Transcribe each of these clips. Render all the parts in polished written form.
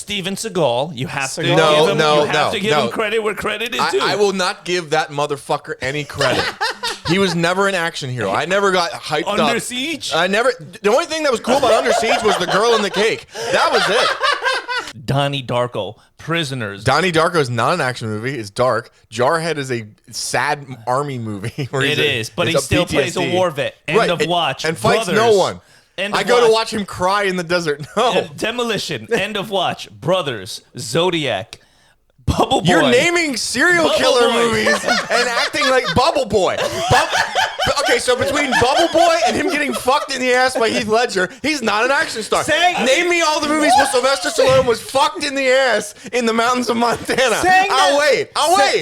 Steven Seagal. You have to give him credit where credit is due. I will not give that motherfucker any credit. He was never an action hero. I never got hyped up. Under Siege? The only thing that was cool about Under Siege was the girl in the cake. That was it. Donnie Darko, Prisoners. Donnie Darko is not an action movie. It's dark. Jarhead is a sad army movie. Where but he still plays a war vet. End of Watch. And fights no one. I go to watch him cry in the desert. No. Demolition. End of Watch. Brothers. Zodiac. Bubble Boy. You're naming serial killer movies and acting like Bubble Boy. Okay, so between Bubble Boy and him getting fucked in the ass by Heath Ledger, he's not an action star. Name me all the movies where Sylvester Stallone was fucked in the ass in the mountains of Montana. I'll wait.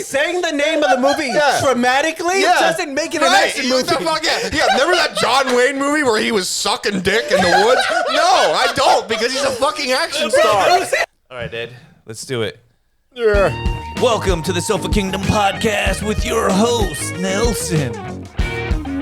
Saying the name of the movie dramatically doesn't make it an action movie. Yeah, remember that John Wayne movie where he was sucking dick in the woods? No, I don't, because he's a fucking action star. All right, Ed, let's do it. Yeah. Welcome to the Sofa Kingdom podcast with your host, Nelson.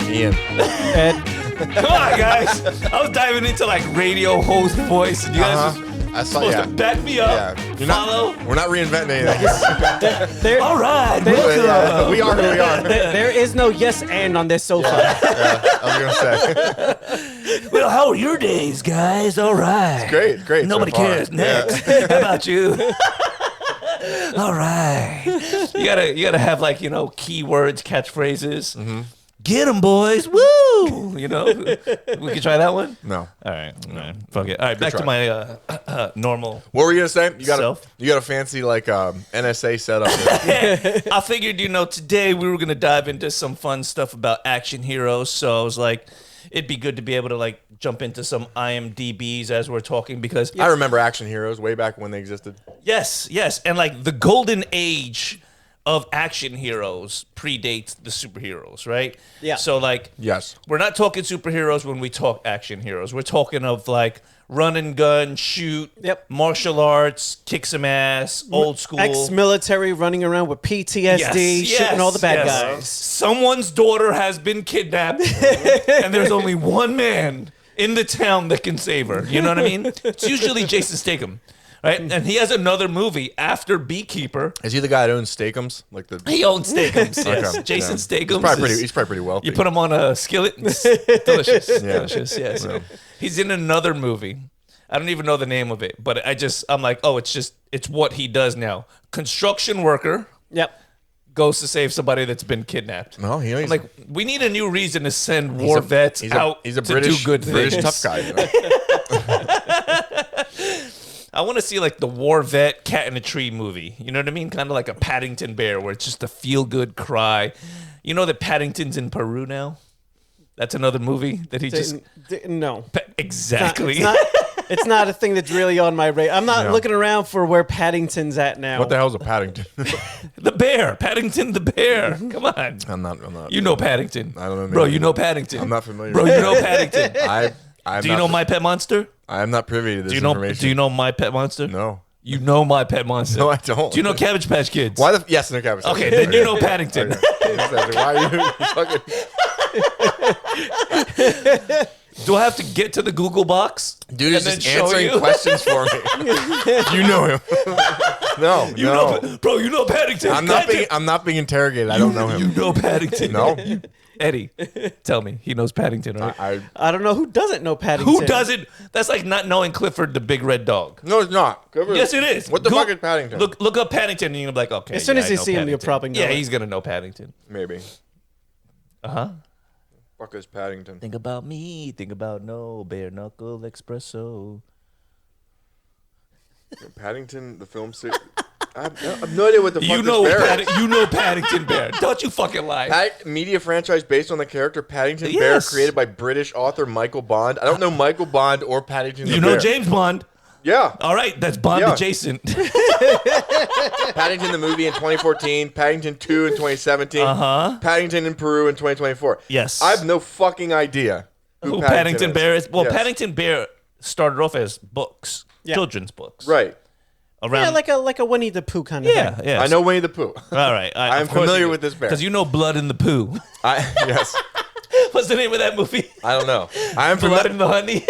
Ian. Ed. Come on, guys. I was diving into like radio host voice, and you guys are supposed to back me up. Yeah. We're not reinventing anything. All right. We are who we are. There is no yes and on this sofa. Yeah, I was going to say. Well, how are your days, guys? All right. It's great. Nobody cares. Next. How about you? All right. You gotta have like, keywords, catchphrases. Mm-hmm. Get them, boys. Woo! We can try that one? No. All right. Fuck it. All right, back to my normal. What were you gonna say? You got self. a fancy like NSA setup there. I figured, today we were gonna dive into some fun stuff about action heroes. So I was like, it'd be good to be able to like jump into some IMDb's as we're talking, because I remember action heroes way back when they existed. Yes, and like the golden age of action heroes predates the superheroes, right? Yeah. So like, yes, we're not talking superheroes when we talk action heroes. We're talking of like run and gun, shoot, martial arts, kick some ass, old school. Ex-military running around with PTSD, shooting all the bad guys. Someone's daughter has been kidnapped, and there's only one man in the town that can save her. You know what I mean? It's usually Jason Statham. Right, and he has another movie after Beekeeper. Is he the guy that owns Steakums? He owns Steakums. Yes, Jason Statham. He's probably pretty wealthy. You put him on a skillet, it's delicious. Delicious. Yes. Yeah. He's in another movie. I don't even know the name of it, but I'm like, oh, it's what he does now. Construction worker. Yep. Goes to save somebody that's been kidnapped. No, I'm like, we need a new reason to send war vets out. He's a British, to do good British things. tough guy. I want to see like the war vet cat in a tree movie. You know what I mean? Kind of like a Paddington Bear, where it's just a feel good cry. You know that Paddington's in Peru now? That's another movie that he just no. Exactly. It's not a thing that's really on my radar. I'm not looking around for where Paddington's at now. What the hell's a Paddington? The bear. Paddington the bear. Come on. I'm not. You know Paddington. I don't know. Bro, you know Paddington. I'm not familiar. Bro, you know Paddington. Do you know My Pet Monster? I am not privy to this information. Do you know My Pet Monster? No. You know My Pet Monster? No, I don't. Do you know Cabbage Patch Kids? Yes, I know Cabbage Patch. Okay, then you know Paddington. Why are you fucking... Do I have to get to the Google box? Dude is just answering questions for me. You know him. No. Bro, you know Paddington. I'm not being interrogated. I don't know him. You know Paddington. No. Eddie, tell me. He knows Paddington, right? I don't know who doesn't know Paddington. Who doesn't? That's like not knowing Clifford the Big Red Dog. No, it's not. Yes, it is. What the fuck is Paddington? Look up Paddington and you're like, okay. As soon as you see him, you'll probably know. Yeah, he's going to know Paddington. Maybe. Uh-huh. Fuck is Paddington? Think about me. Think about no bare knuckle espresso. Paddington, the film series. I have no idea what the fuck this bear is. You know Paddington Bear. Don't you fucking lie. Media franchise based on the character Paddington Bear, created by British author Michael Bond. I don't know Michael Bond or Paddington the Bear. You know James Bond. Yeah. All right, that's Bond adjacent. Paddington the movie in 2014, Paddington 2 in 2017, Paddington in Peru in 2024. Yes. I have no fucking idea who Paddington Bear is. Well, Paddington Bear started off as books, children's books. Right. Like a Winnie the Pooh kind of thing. Yeah. I know Winnie the Pooh. All right. I'm familiar with this bear. Because you know Blood in the Pooh. Yes. What's the name of that movie? I don't know. I am Blood in the Honey.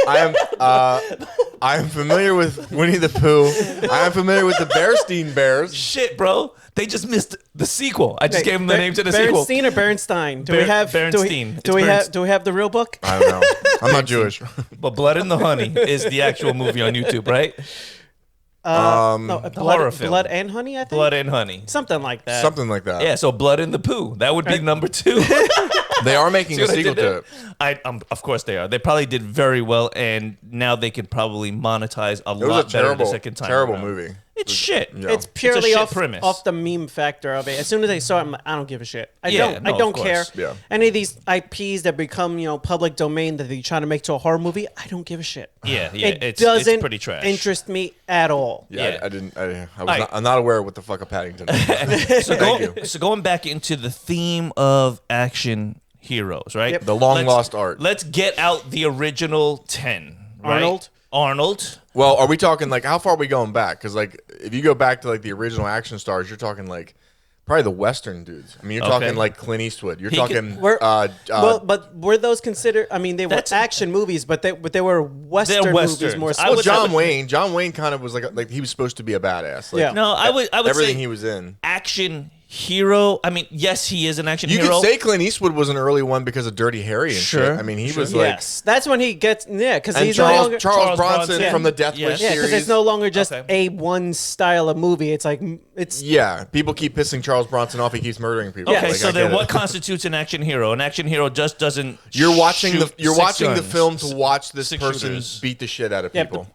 I am familiar with Winnie the Pooh. I am familiar with the Bearstein Bears. Shit, bro. They just missed the sequel. I just gave them the name to the sequel. Berenstein or Bernstein? Do we have Berenstein. Do we have the real book? I don't know. I'm not Jewish. But Blood and the Honey is the actual movie on YouTube, right? No, horror film. Blood and Honey, I think. Blood and Honey. Something like that. Something like that. Yeah, so Blood and the Pooh. That would be number 2. They are making a See what I sequel did to there? it. Of course they are. They probably did very well, and now they can probably monetize a It was lot a better the terrible, second time. terrible around. movie. It's shit. Yeah. It's purely shit off premise. the meme factor of it. As soon as I saw it, I'm like, I don't give a shit. I Yeah, no, don't of care. course. Yeah. Any of these IPs that become public domain that they're trying to make to a horror movie, I don't give a shit. Yeah, It it's doesn't pretty trash. interest me at all. Yeah, Yeah. I didn't. I'm not aware of what the fuck a Paddington is. So going back into the theme of action heroes, right? Yep. The long lost art. Let's get out the original 10. Right? Arnold. Well, are we talking like how far are we going back? Because like if you go back to like the original action stars, you're talking like probably the Western dudes. I mean, you're talking like Clint Eastwood. You're talking. Well, but were those considered? I mean, they were action movies, but they were Western movies Westerns. more. I So. would- John Wayne. John Wayne kind of was like he was supposed to be a badass. Like, Yeah. No, I would everything say he was in. action hero. I mean, yes, he is an action You hero. could say Clint Eastwood was an early one because of Dirty Harry and Sure. shit. I mean, he was like. Yes, that's when he gets because And he's no longer. Charles Bronson Bronson. from the Death Yes. Wish Yeah, series. because it's no longer just Okay. a one style of movie. It's like it's Yeah, people keep pissing Charles Bronson off. He keeps murdering people. Okay, Like, so I then get what it. constitutes an action hero? An action hero just doesn't. You're watching the shoot watching six the guns. film to watch this Six person shooters. beat the shit out of Yeah, people.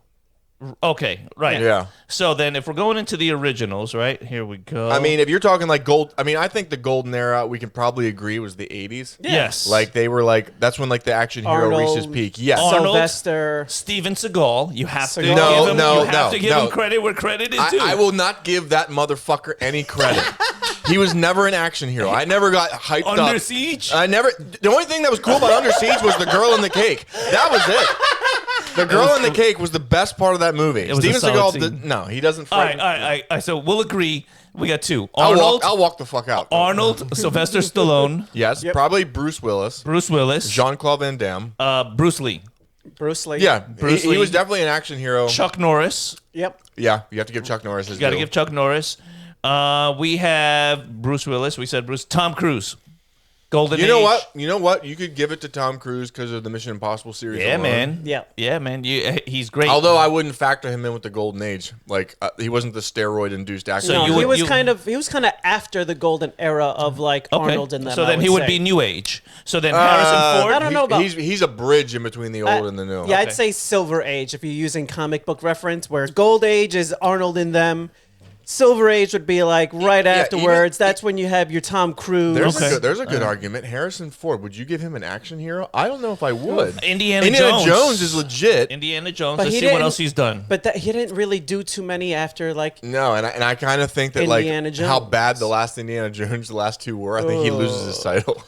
Okay, right. Yeah. So then, if we're going into the originals, right here we go. I mean, if you're talking like gold, I mean, I think the golden era we can probably agree was the 80s. yes, Like they were like that's when like the action hero Arnold. reached his peak. Yes. Arnold. Sylvester. Steven Seagal. You have to Seagal. give No, him. no, you have no, to give no. him credit where credit is due. I will not give that motherfucker any credit. He was never an action hero. I never got hyped up. Under Siege. I never. The only thing that was cool about Under Siege was the girl in the cake. That was it. The girl in the cake was the best part of that movie. was a Steven solid Seagal, scene. no, he doesn't all right, fight. all right, all right. So we'll agree. We got 2. I'll Arnold. walk the fuck out. Arnold. Sylvester Stallone. Yes, probably Bruce Willis, Bruce Willis. Jean-Claude Van Damme. Bruce Lee. Bruce Lee. Yeah, Bruce he Lee. was definitely an action hero. Chuck Norris. Yep. Yeah, you have to give Chuck Norris his You got to due. give Chuck Norris. We have Bruce Willis. We said Bruce. Tom Cruise. Golden You Age. know what? You know what? You could give it to Tom Cruise because of the Mission Impossible series. Yeah, alone. man. Yeah. Yeah, man. He's great. Although I wouldn't factor him in with the golden age. Like he wasn't the steroid-induced actor. So No, you he would- was you- kind of after the golden era of like okay. Arnold and them. So I then he would say. be New Age. So then Harrison Ford. I don't know about- He's a bridge in between the old and the new. Yeah, Okay. I'd say Silver Age if you're using comic book reference, where Gold Age is Arnold and them. Silver Age would be like right afterwards. That's when you have your Tom Cruise. There's a good argument. Harrison Ford. Would you give him an action hero? I don't know if I would. Indiana Jones. Jones is legit. Indiana Jones. But Let's he see what didn't- else he's done. But he didn't really do too many after like. No, and I kind of think that Indiana like how Jones. bad the last Indiana Jones, the last 2 were. I think he loses his title.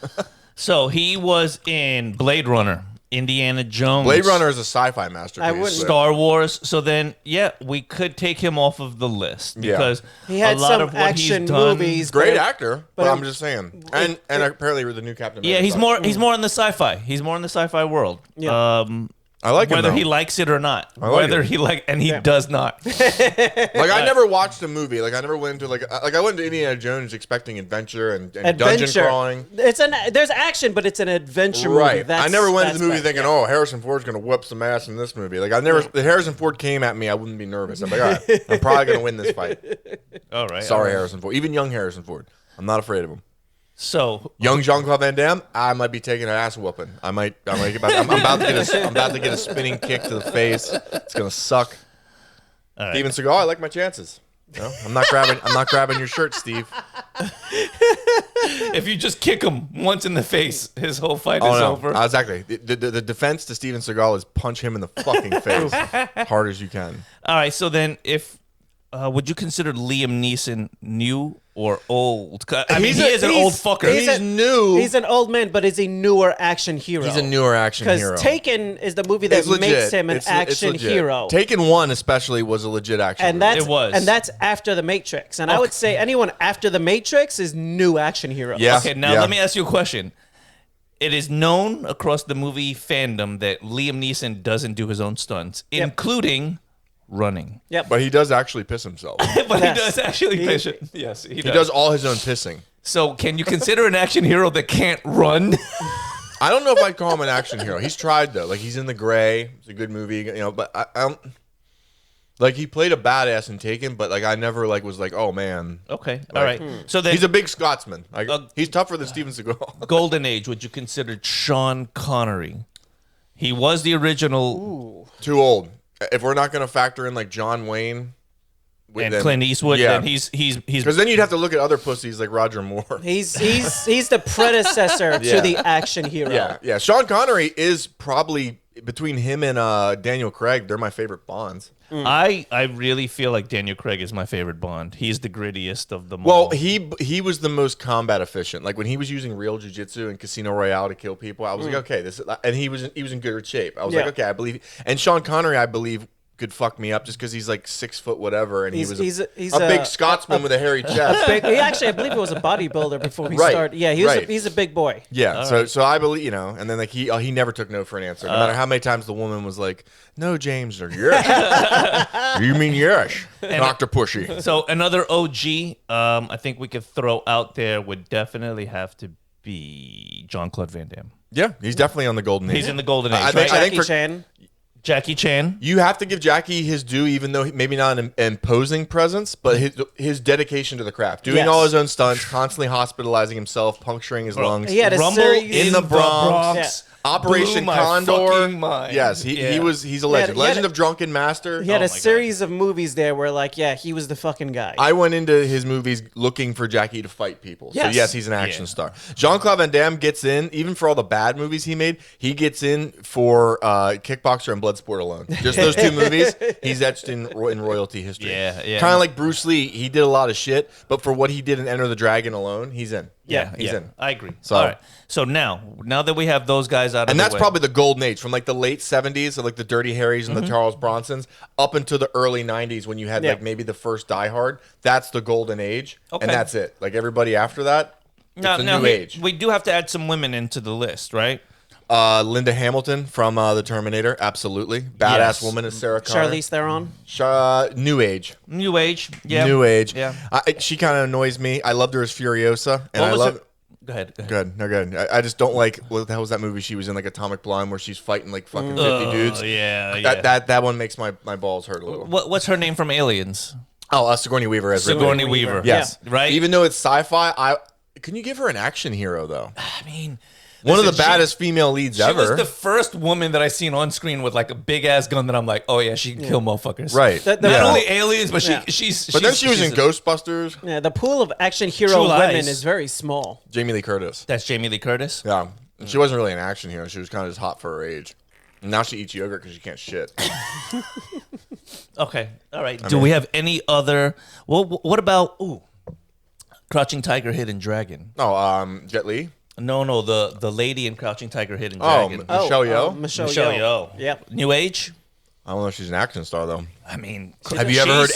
So he was in Blade Runner, Indiana Jones, Blade Runner is a sci-fi masterpiece. I wouldn't- Star Wars. So then, yeah, we could take him off of the list Yeah. because He had a lot some of what action he's done, movies. Great but- actor, but I'm just saying. And apparently we're the new Captain Yeah, America. he's more in the sci-fi. He's more in the sci-fi world. Yeah. I like him, whether though. he likes it or not. like Whether him. he and he does not. Like I never watched a movie. Like I never went into like I went to Indiana Jones expecting adventure and dungeon crawling. There's action, but it's an adventure movie. Right. That's, I never went to the that's movie bad. thinking, "Oh, Harrison Ford's gonna whoop some ass in this movie." Like I never. If Harrison Ford came at me, I wouldn't be nervous. I'm like, all right, I'm probably gonna win this fight. All right. Sorry, all right. Harrison Ford. Even young Harrison Ford, I'm not afraid of him. So Young Jean-Claude Van Damme, I might be taking an ass whooping. I'm about to get a spinning kick to the face. It's gonna suck. all right. Steven Seagal, I like my chances. No, I'm not grabbing your shirt, Steve. if you just kick him once in the face, his whole fight Oh is no, over. exactly. The defense to Steven Seagal is punch him in the fucking face hard as you can. All right. So then, if would you consider Liam Neeson new or old? I mean, he is an old fucker. He's new. He's an old man, but is a newer action hero. He's a newer action hero. Because Taken is the movie that It's legit. makes him an It's action legit. hero. Taken 1 especially was a legit action and hero. that's It was. and that's after the Matrix. And I would say anyone after the Matrix is new action hero. Yeah. Okay, now Yeah. let me ask you a question. It is known across the movie fandom that Liam Neeson doesn't do his own stunts, including running. Yep. But he does actually piss himself. But Yes. he does actually piss it. Yes, he He does all his own pissing. So can you consider an action hero that can't run? I don't know if I'd call him an action hero. He's tried though. Like he's in The Gray. It's a good movie, you know. But I don't. Like he played a badass in Taken, but like I never like was like, oh man. Okay, all right. So then He's a big Scotsman. Like he's tougher than Steven Seagal. Golden Age, would you consider Sean Connery? He was the original Too old. If we're not going to factor in like John Wayne and Clint Eastwood, then he's because then you'd have to look at other pussies like Roger Moore. He's the predecessor to the action hero. Yeah. Sean Connery is probably between him and Daniel Craig. They're my favorite Bonds. I really feel like Daniel Craig is my favorite Bond. He's the grittiest of them Well, all. he was the most combat efficient. Like when he was using real jiu-jitsu and Casino Royale to kill people, I was like, okay, this is, and he was in good shape. I was like, okay, I believe. And Sean Connery, I believe, could fuck me up just because he's like 6 foot whatever, and he's a big Scotsman with a hairy chest. He actually, I believe, he was a bodybuilder before he started. Yeah, he's a big boy. Yeah, so I believe, you know, and then like he never took no for an answer, no matter how many times the woman was like, "No, James," or "Yes." You mean yes, Dr. Pushy. So another OG, I think we could throw out there would definitely have to be Jean-Claude Van Damme. Yeah, he's definitely on the golden age. He's in the golden age, I right? think Jackie Chan. Jackie Chan. You have to give Jackie his due, even though maybe not an imposing presence, but his dedication to the craft, doing all his own stunts, constantly hospitalizing himself, puncturing his lungs. He had a Rumble series in the Bronx. Operation Blew my Condor. fucking mind. Yes, he's a legend. He had Legend of Drunken Master. He had Oh a my God. series of movies there where, like, he was the fucking guy. I went into his movies looking for Jackie to fight people. So Yes. yes, he's an action star. Jean-Claude Van Damme gets in, even for all the bad movies he made, he gets in for Kickboxer and Bloodsport alone. Just those two movies, he's etched in royalty history. Yeah. Kind of like Bruce Lee, he did a lot of shit, but for what he did in Enter the Dragon alone, he's in. He's in. I agree. So- All right. So now that we have those guys out of And the that's way, probably the golden age from like the late 70s, so like the Dirty Harrys and the Charles Bronsons, up into the early 90s when you had like maybe the first Die Hard. That's the golden age, Okay. and that's it. Like everybody after that, it's a new here, age. we do have to add some women into the list, right? Linda Hamilton from The Terminator, absolutely. Badass Yes. woman is Sarah Connor. Charlize Theron. New age. New age. Yeah. New age. Yeah. She kind of annoys me. I loved her as Furiosa, and What I was love. her- Go ahead. Good, no good. I just don't like what the hell was that movie she was in, like Atomic Blonde, where she's fighting like fucking 50 dudes. Yeah. That one makes my balls hurt a little. What's her name from Aliens? Oh, Sigourney Weaver as Ripley. Sigourney Weaver. Yes, Right? Even though it's sci-fi, can you give her an action hero though? I mean, One of the listen, baddest female leads She ever. was the first woman that I seen on screen with like a big ass gun that I'm like, oh yeah, she can kill motherfuckers. Right. The- Not Yeah. only aliens, but Yeah. But then she was in Ghostbusters. Yeah, the pool of action hero True women Lies. is very small. Jamie Lee Curtis. That's Jamie Lee Curtis. Yeah, and she wasn't really an action hero. She was kind of just hot for her age. And now she eats yogurt because she can't shit. Okay. All right. Do we have any other? Well, what about Crouching Tiger, Hidden Dragon? Oh, Jet Li. No, the lady in Crouching Tiger, Hidden Oh, Dragon. Michelle Yeoh. Michelle Michelle Yeoh. Yeoh. Yep. New Age. I don't know if she's an action star though. I mean, Have you ever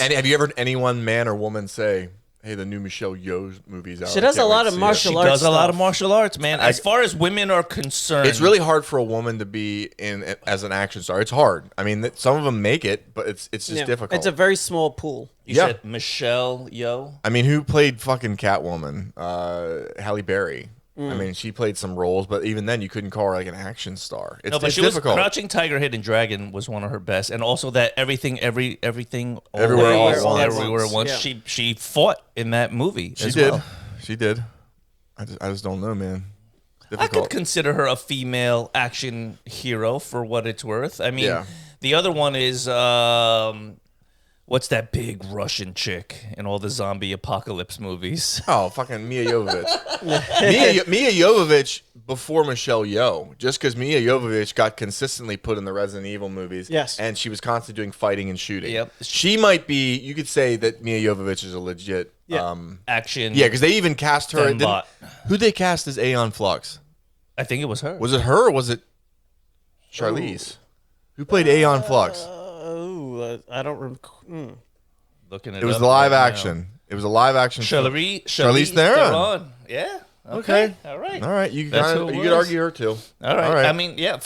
heard anyone, man or woman, say, "Hey, the new Michelle Yeoh movie's out"? She I does can't a wait lot to of see it." martial She arts does a lot stuff. of martial arts, man. As far as women are concerned, It's really hard for a woman to be in as an action star. It's hard. I mean, some of them make it, but it's just Yeah. difficult. It's a very small pool. You Yeah. said Michelle Yeoh. I mean, who played fucking Catwoman? Halle Berry. I Mm. mean, she played some roles, but even then, you couldn't call her like an action star. It's, No, but it's she difficult. was Crouching Tiger, Hidden Dragon was one of her best, and also that everything, everything, Everywhere, Always, all at everywhere once. once. Yeah. She fought in that movie. She as did. well. She did. I just don't know, man. I could Difficult. consider her a female action hero for what it's worth. I mean, Yeah. the other one is what's that big Russian chick in all the zombie apocalypse movies? Oh, fucking Mia Jovovich. Mia Jovovich before Michelle Yeoh, just because Mia Jovovich got consistently put in the Resident Evil movies. Yes. And she was constantly doing fighting and shooting. Yep. She might be, you could say that Mia Jovovich is a legit. Yeah. Action. Yeah, because they even cast her. Fembot. Who'd they cast as Aeon Flux? I think it was her. Was it her or was it Charlize? Who played Aeon Flux? I don't remember. Looking It was the live action. It was a live action. Charlize Charlize Theron. Yeah. Okay. All right. All right. You That's kinda, who it you could was. argue her too. All right. All right. I mean, yeah.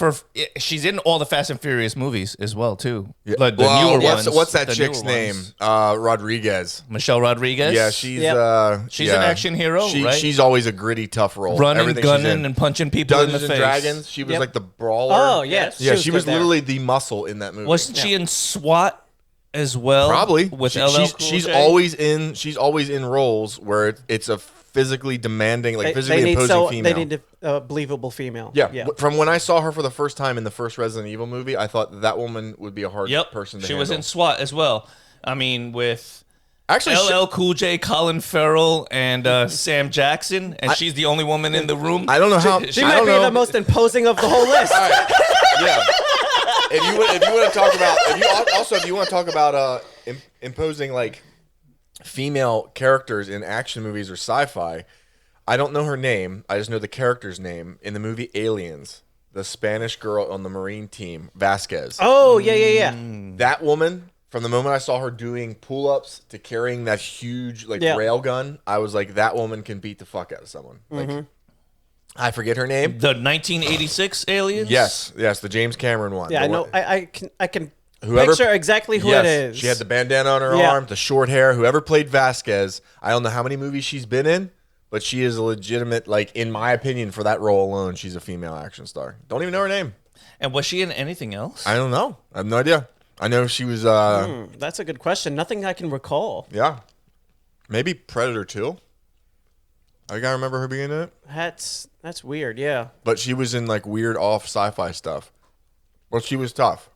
She's in all the Fast and Furious movies as well too. Yeah. Like the Well, newer what's, ones. what's that the chick's newer name? ones. Rodriguez. Michelle Rodriguez. Yeah, she's She's an action hero, right? She's always a gritty, tough role. Running, Everything she's gunning, in. and punching people Dungeons in the and face. Dragons. She was Yep. like the brawler. Oh yes. yeah. She was good there. literally the muscle in that movie. Wasn't she in SWAT as well? Probably with She- LL she's Cool she's J? always in roles where it's a physically demanding, like physically imposing female. They need a believable female. Yeah. From when I saw her for the first time in the first Resident Evil movie, I thought that woman would be a hard person to She handle. was in SWAT as well. I mean, with Actually, LL Cool J, Colin Farrell, and Sam Jackson, and she's the only woman in the room. I don't know how. She I might don't be know. the most imposing of the whole list. All right. Yeah. If you want to talk about, if you want to talk about imposing like female characters in action movies or sci-fi, I don't know her name. I just know the character's name in the movie Aliens. The Spanish girl on the Marine team, Vasquez. Oh yeah. That woman, from the moment I saw her doing pull-ups to carrying that huge rail gun, I was like, that woman can beat the fuck out of someone. Like, I forget her name. The 1986 Aliens? Yes, the James Cameron one. Yeah, The I know. one- I can Whoever- picture exactly who Yes, it is. she had the bandana on her Yeah. arm, the short hair. Whoever played Vasquez, I don't know how many movies she's been in, but she is a legitimate, like, in my opinion, for that role alone, she's a female action star. Don't even know her name. And was she in anything else? I don't know. I have no idea. I know she was, That's a good question. Nothing I can recall. yeah, maybe Predator 2. I think I remember her being in it. That's weird. Yeah. But she was in, like, weird off sci-fi stuff. Well, she was tough.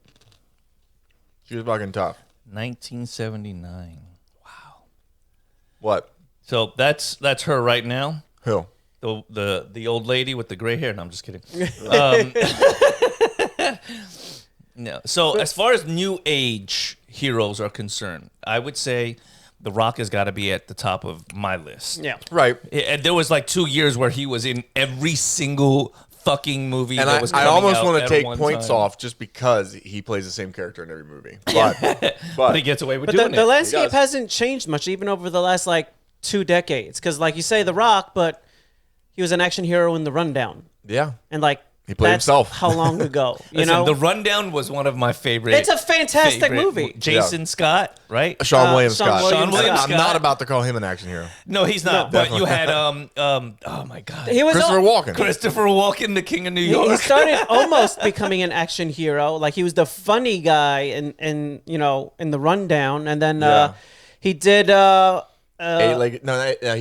She was fucking tough. 1979. What? So that's her right now. Who? The old lady with the gray hair. No, I'm just kidding. No. So as far as new age heroes are concerned, I would say The Rock has got to be at the top of my list. Yeah. Right. And there was like 2 years where he was in every single fucking movie And that was I coming almost out want to at take one points time. off just because he plays the same character in every movie. But, But he gets away with But doing the it. landscape does. hasn't changed much, even over the last 2 decades. Because, like you say, The Rock, but he was an action hero in The Rundown, yeah. and He played that's himself. How long ago? You Listen, know, The Rundown was one of my favorite. it's a fantastic movie. Jason Scott, right? Sean William Sean Scott. William Sean William Scott. I'm not about to call him an action hero. No, he's not. No. But you had oh my god, He was Christopher Walken. Christopher Walken, the King of New He York. started almost becoming an action hero. Like he was the funny guy in The Rundown, and then Yeah. he did He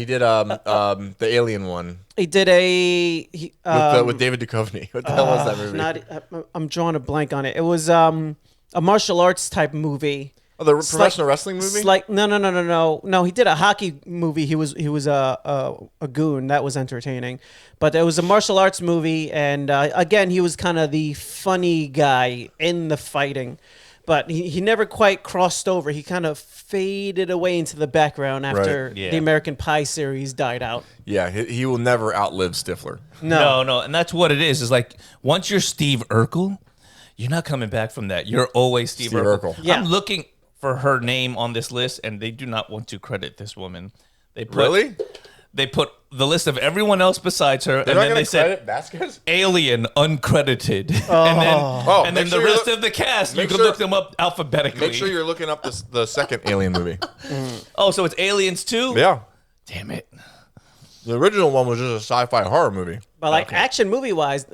did the Alien one he did with David Duchovny. What the hell was that movie? I'm drawing a blank on it. It was a martial arts type movie. Oh, the professional wrestling movie? It's like no. He did a hockey movie. He was a goon. That was entertaining, but it was a martial arts movie, and again he was kind of the funny guy in the fighting, but he never quite crossed over. He kind of faded away into the background after Right. Yeah. the American Pie series died out. Yeah, he will never outlive Stifler. No, and that's what it is. Is like once you're Steve Urkel, you're not coming back from that. You're always Steve Urkel. Yeah. I'm looking for her name on this list, and they do not want to credit this woman. They put, Really? They put the list of everyone else besides her, They're and not then going they to said credit Vasquez? Alien uncredited, and then make the sure you rest look- of the cast, you make can sure- look them up alphabetically. Make sure you're looking up the second Alien movie. Oh, so it's Aliens 2? Yeah. Damn it. The original one was just a sci-fi horror movie. But action movie wise,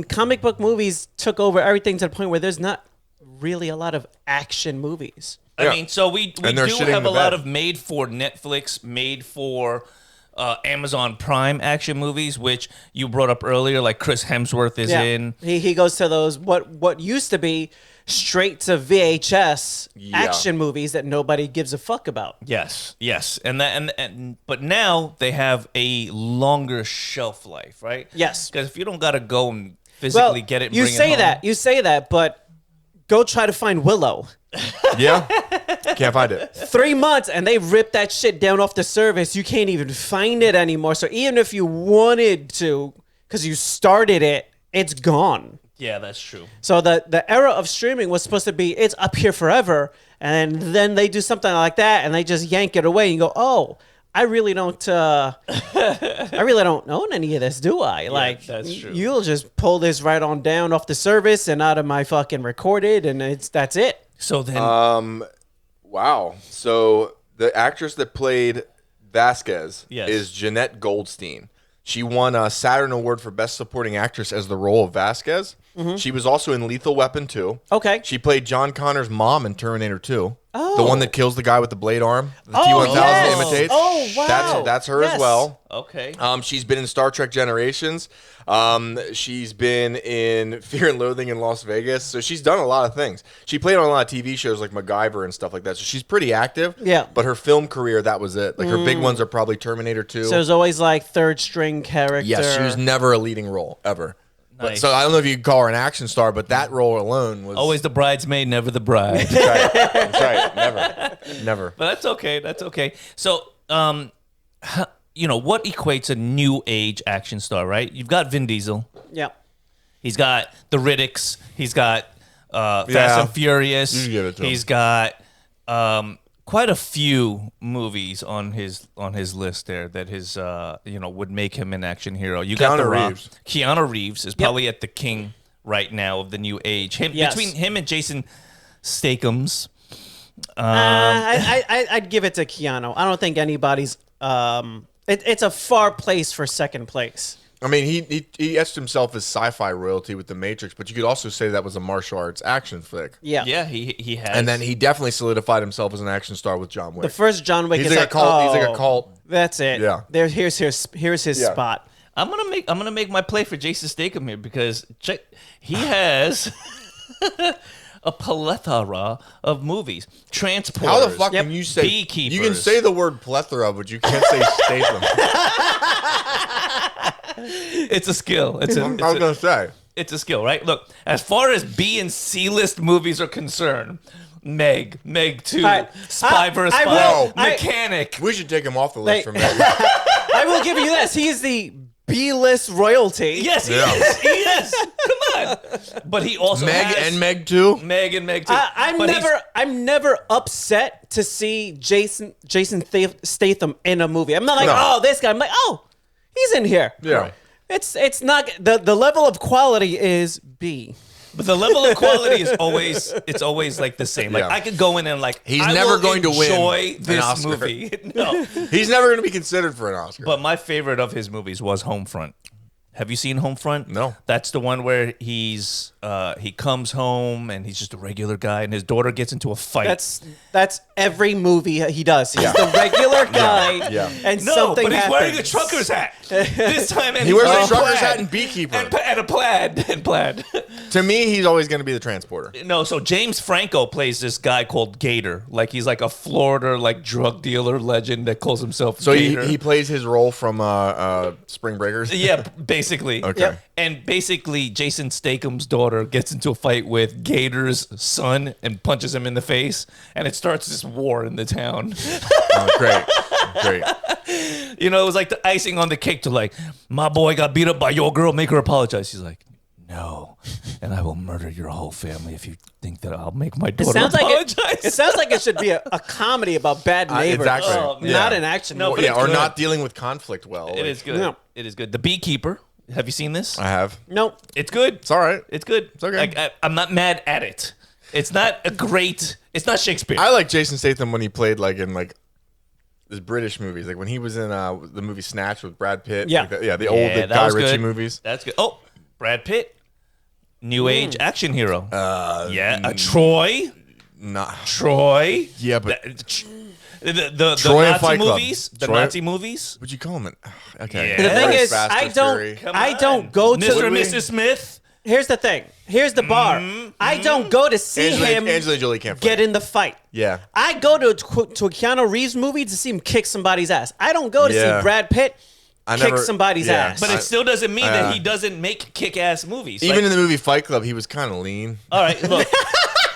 comic book movies took over everything to the point where there's not really a lot of action movies. Yeah. I mean, so we And they're do shitting have the a lot bed. of made for Netflix, made for Amazon Prime action movies, which you brought up earlier, like Chris Hemsworth is in. He goes to those what used to be straight to VHS action movies that nobody gives a fuck about. Yes, and but now they have a longer shelf life, right? Yes. Because if you don't gotta go and physically get it, and you bring say it home, you say that, but go try to find Willow. Yeah? Can't find it. 3 months and they ripped that shit down off the service. You can't even find it anymore. So even if you wanted to, because you started it, it's gone. Yeah, that's true. So the era of streaming was supposed to be it's up here forever, and then they do something like that and they just yank it away and you go, oh, I really don't own any of this, do I? Like, that's true. You'll just pull this right on down off the service and out of my fucking recorded, and that's it. So then, Wow. So the actress that played Vasquez Yes. is Jeanette Goldstein. She won a Saturn Award for Best Supporting Actress as the role of Vasquez. She was also in Lethal Weapon 2. Okay. She played John Connor's mom in Terminator 2. Oh. The one that kills the guy with the blade arm. The Oh, T-1000 yes. imitates. Oh, wow. That's her Yes. as well. okay. She's been in Star Trek Generations. She's been in Fear and Loathing in Las Vegas. So she's done a lot of things. She played on a lot of TV shows like MacGyver and stuff like that. So she's pretty active. Yeah. But her film career, that was it. Like her big ones are probably Terminator 2. So there's always like third string character. Yes, she was never a leading role ever. But, Nice. so I don't know if you could call her an action star, but that role alone was Always the bridesmaid, never the bride. That's right. Never. But that's okay. That's okay. So, what equates a new age action star, right? You've got Vin Diesel. Yeah. He's got the Riddicks. He's got Fast Yeah. and Furious. You give it to him. He's got quite a few movies on his list there that his would make him an action hero. You got Keanu The Rock. Reeves. Keanu Reeves is probably at the king right now of the new age. Yes. Between him and Jason Statham's. I'd give it to Keanu. I don't think anybody's. It's a far place for second place. I mean, he etched himself as sci-fi royalty with The Matrix, but you could also say that was a martial arts action flick. Yeah. Yeah, he has. And then he definitely solidified himself as an action star with John Wick. The first John Wick He's is like a cult. He's like a oh, cult. That's it. Yeah. Here's his Yeah. spot. I'm gonna make my play for Jason Statham here because he has a plethora of movies. Transporters. How the fuck Yep. can you say Beekeepers. You can say the word plethora, but you can't say Statham. It's a skill. I was gonna say. It's a skill, right? Look, as far as B and C list movies are concerned, Meg 2, right. Spy vs. I Spy, will- Mechanic. We should take him off the list from there. I will give you this. He is the B-list royalty. Yes, he Yeah. is. He is. Come on. But he also Meg has and Meg too. Meg and Meg 2. I'm never upset to see Jason Statham in a movie. I'm not like, No. oh, this guy. I'm like, oh, he's in here. Yeah. Right. It's not the level of quality is B. But the level of quality is always like the same. Like Yeah. I could go in and like He's I never will going to win enjoy an this Oscar. movie. No. He's never going to be considered for an Oscar. But my favorite of his movies was Homefront. Have you seen Homefront? No. That's the one where he comes home and he's just a regular guy and his daughter gets into a fight. That's every movie he does. He's the regular guy, Yeah. and no, something but he's happens. wearing a trucker's hat this time. And he wears wearing a trucker's plaid. hat and beekeeper. and a plaid. To me, he's always going to be the transporter. No, so James Franco plays this guy called Gator. Like he's like a Florida like drug dealer legend that calls himself So Gator. he plays his role from Spring Breakers. Yeah, basically. Okay. Yep. And basically, Jason Statham's daughter gets into a fight with Gator's son and punches him in the face, and it starts this war in the town. Oh, great. It was like the icing on the cake to like, my boy got beat up by your girl, make her apologize. She's like, no, and I will murder your whole family if you think that I'll make my daughter apologize. It sounds like it should be a comedy about bad neighbors. Exactly. Oh, man. Not an action No, movie. but Yeah, it's or good. not dealing with conflict well. It is good. No. It is good. The Beekeeper. Have you seen this? I have. Nope. It's good. It's all right. It's good. It's okay. I'm not mad at it. It's not a great. It's not Shakespeare. I like Jason Statham when he played like in like his British movies, like when he was in the movie Snatch with Brad Pitt. Yeah. Like the old that Guy was Ritchie good. movies. That's good. Oh, Brad Pitt, new age action hero. Troy. Nah. Troy. Yeah, but The Troy and Nazi Fight Club. movies. The Troy- Nazi movies. what'd you call him? Okay. Yeah. The thing Very is, Fast I and Fury. don't go to. Mr. and Mrs. Smith. Here's the thing. Here's the bar. I don't go to see him Angelina Jolie can't fight. get in the fight. Yeah. I go to a Keanu Reeves movie to see him kick somebody's ass. I don't go to Yeah. see Brad Pitt kick never- somebody's yeah. ass. But it still doesn't mean that Yeah. he doesn't make kick-ass movies. Even Like- in the movie Fight Club, he was kind of lean. all right, look.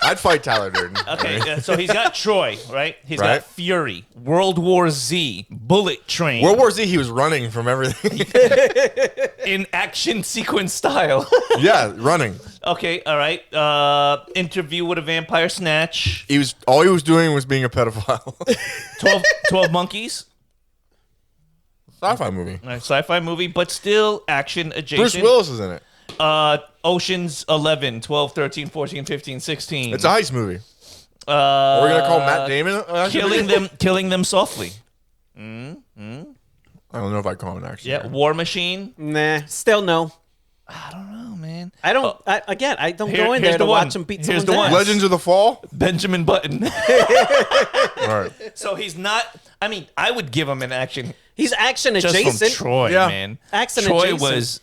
I'd fight Tyler Durden. Okay, so he's got Troy, right? He's Right. got Fury, World War Z, Bullet Train, World War Z, he was running from everything. in action sequence style. Yeah, running. Okay, all right. Interview with a Vampire Snatch. All he was doing was being a pedophile. 12 Monkeys. Sci-fi movie. A sci-fi movie, but still action adjacent. Bruce Willis is in it. Ocean's 11, 12, 13, 14, 15, 16. It's a heist movie. Are we gonna call Matt Damon killing them softly. I don't know if I call him an action. Yeah, War Machine. Nah, still no. I don't know, man. I don't. I don't go in there to watch him beat someone's ass. Legends of the Fall. Benjamin Button. All right. So he's not. I mean, I would give him an action. He's action Just adjacent. from Troy, Yeah. man. Action Troy adjacent. was.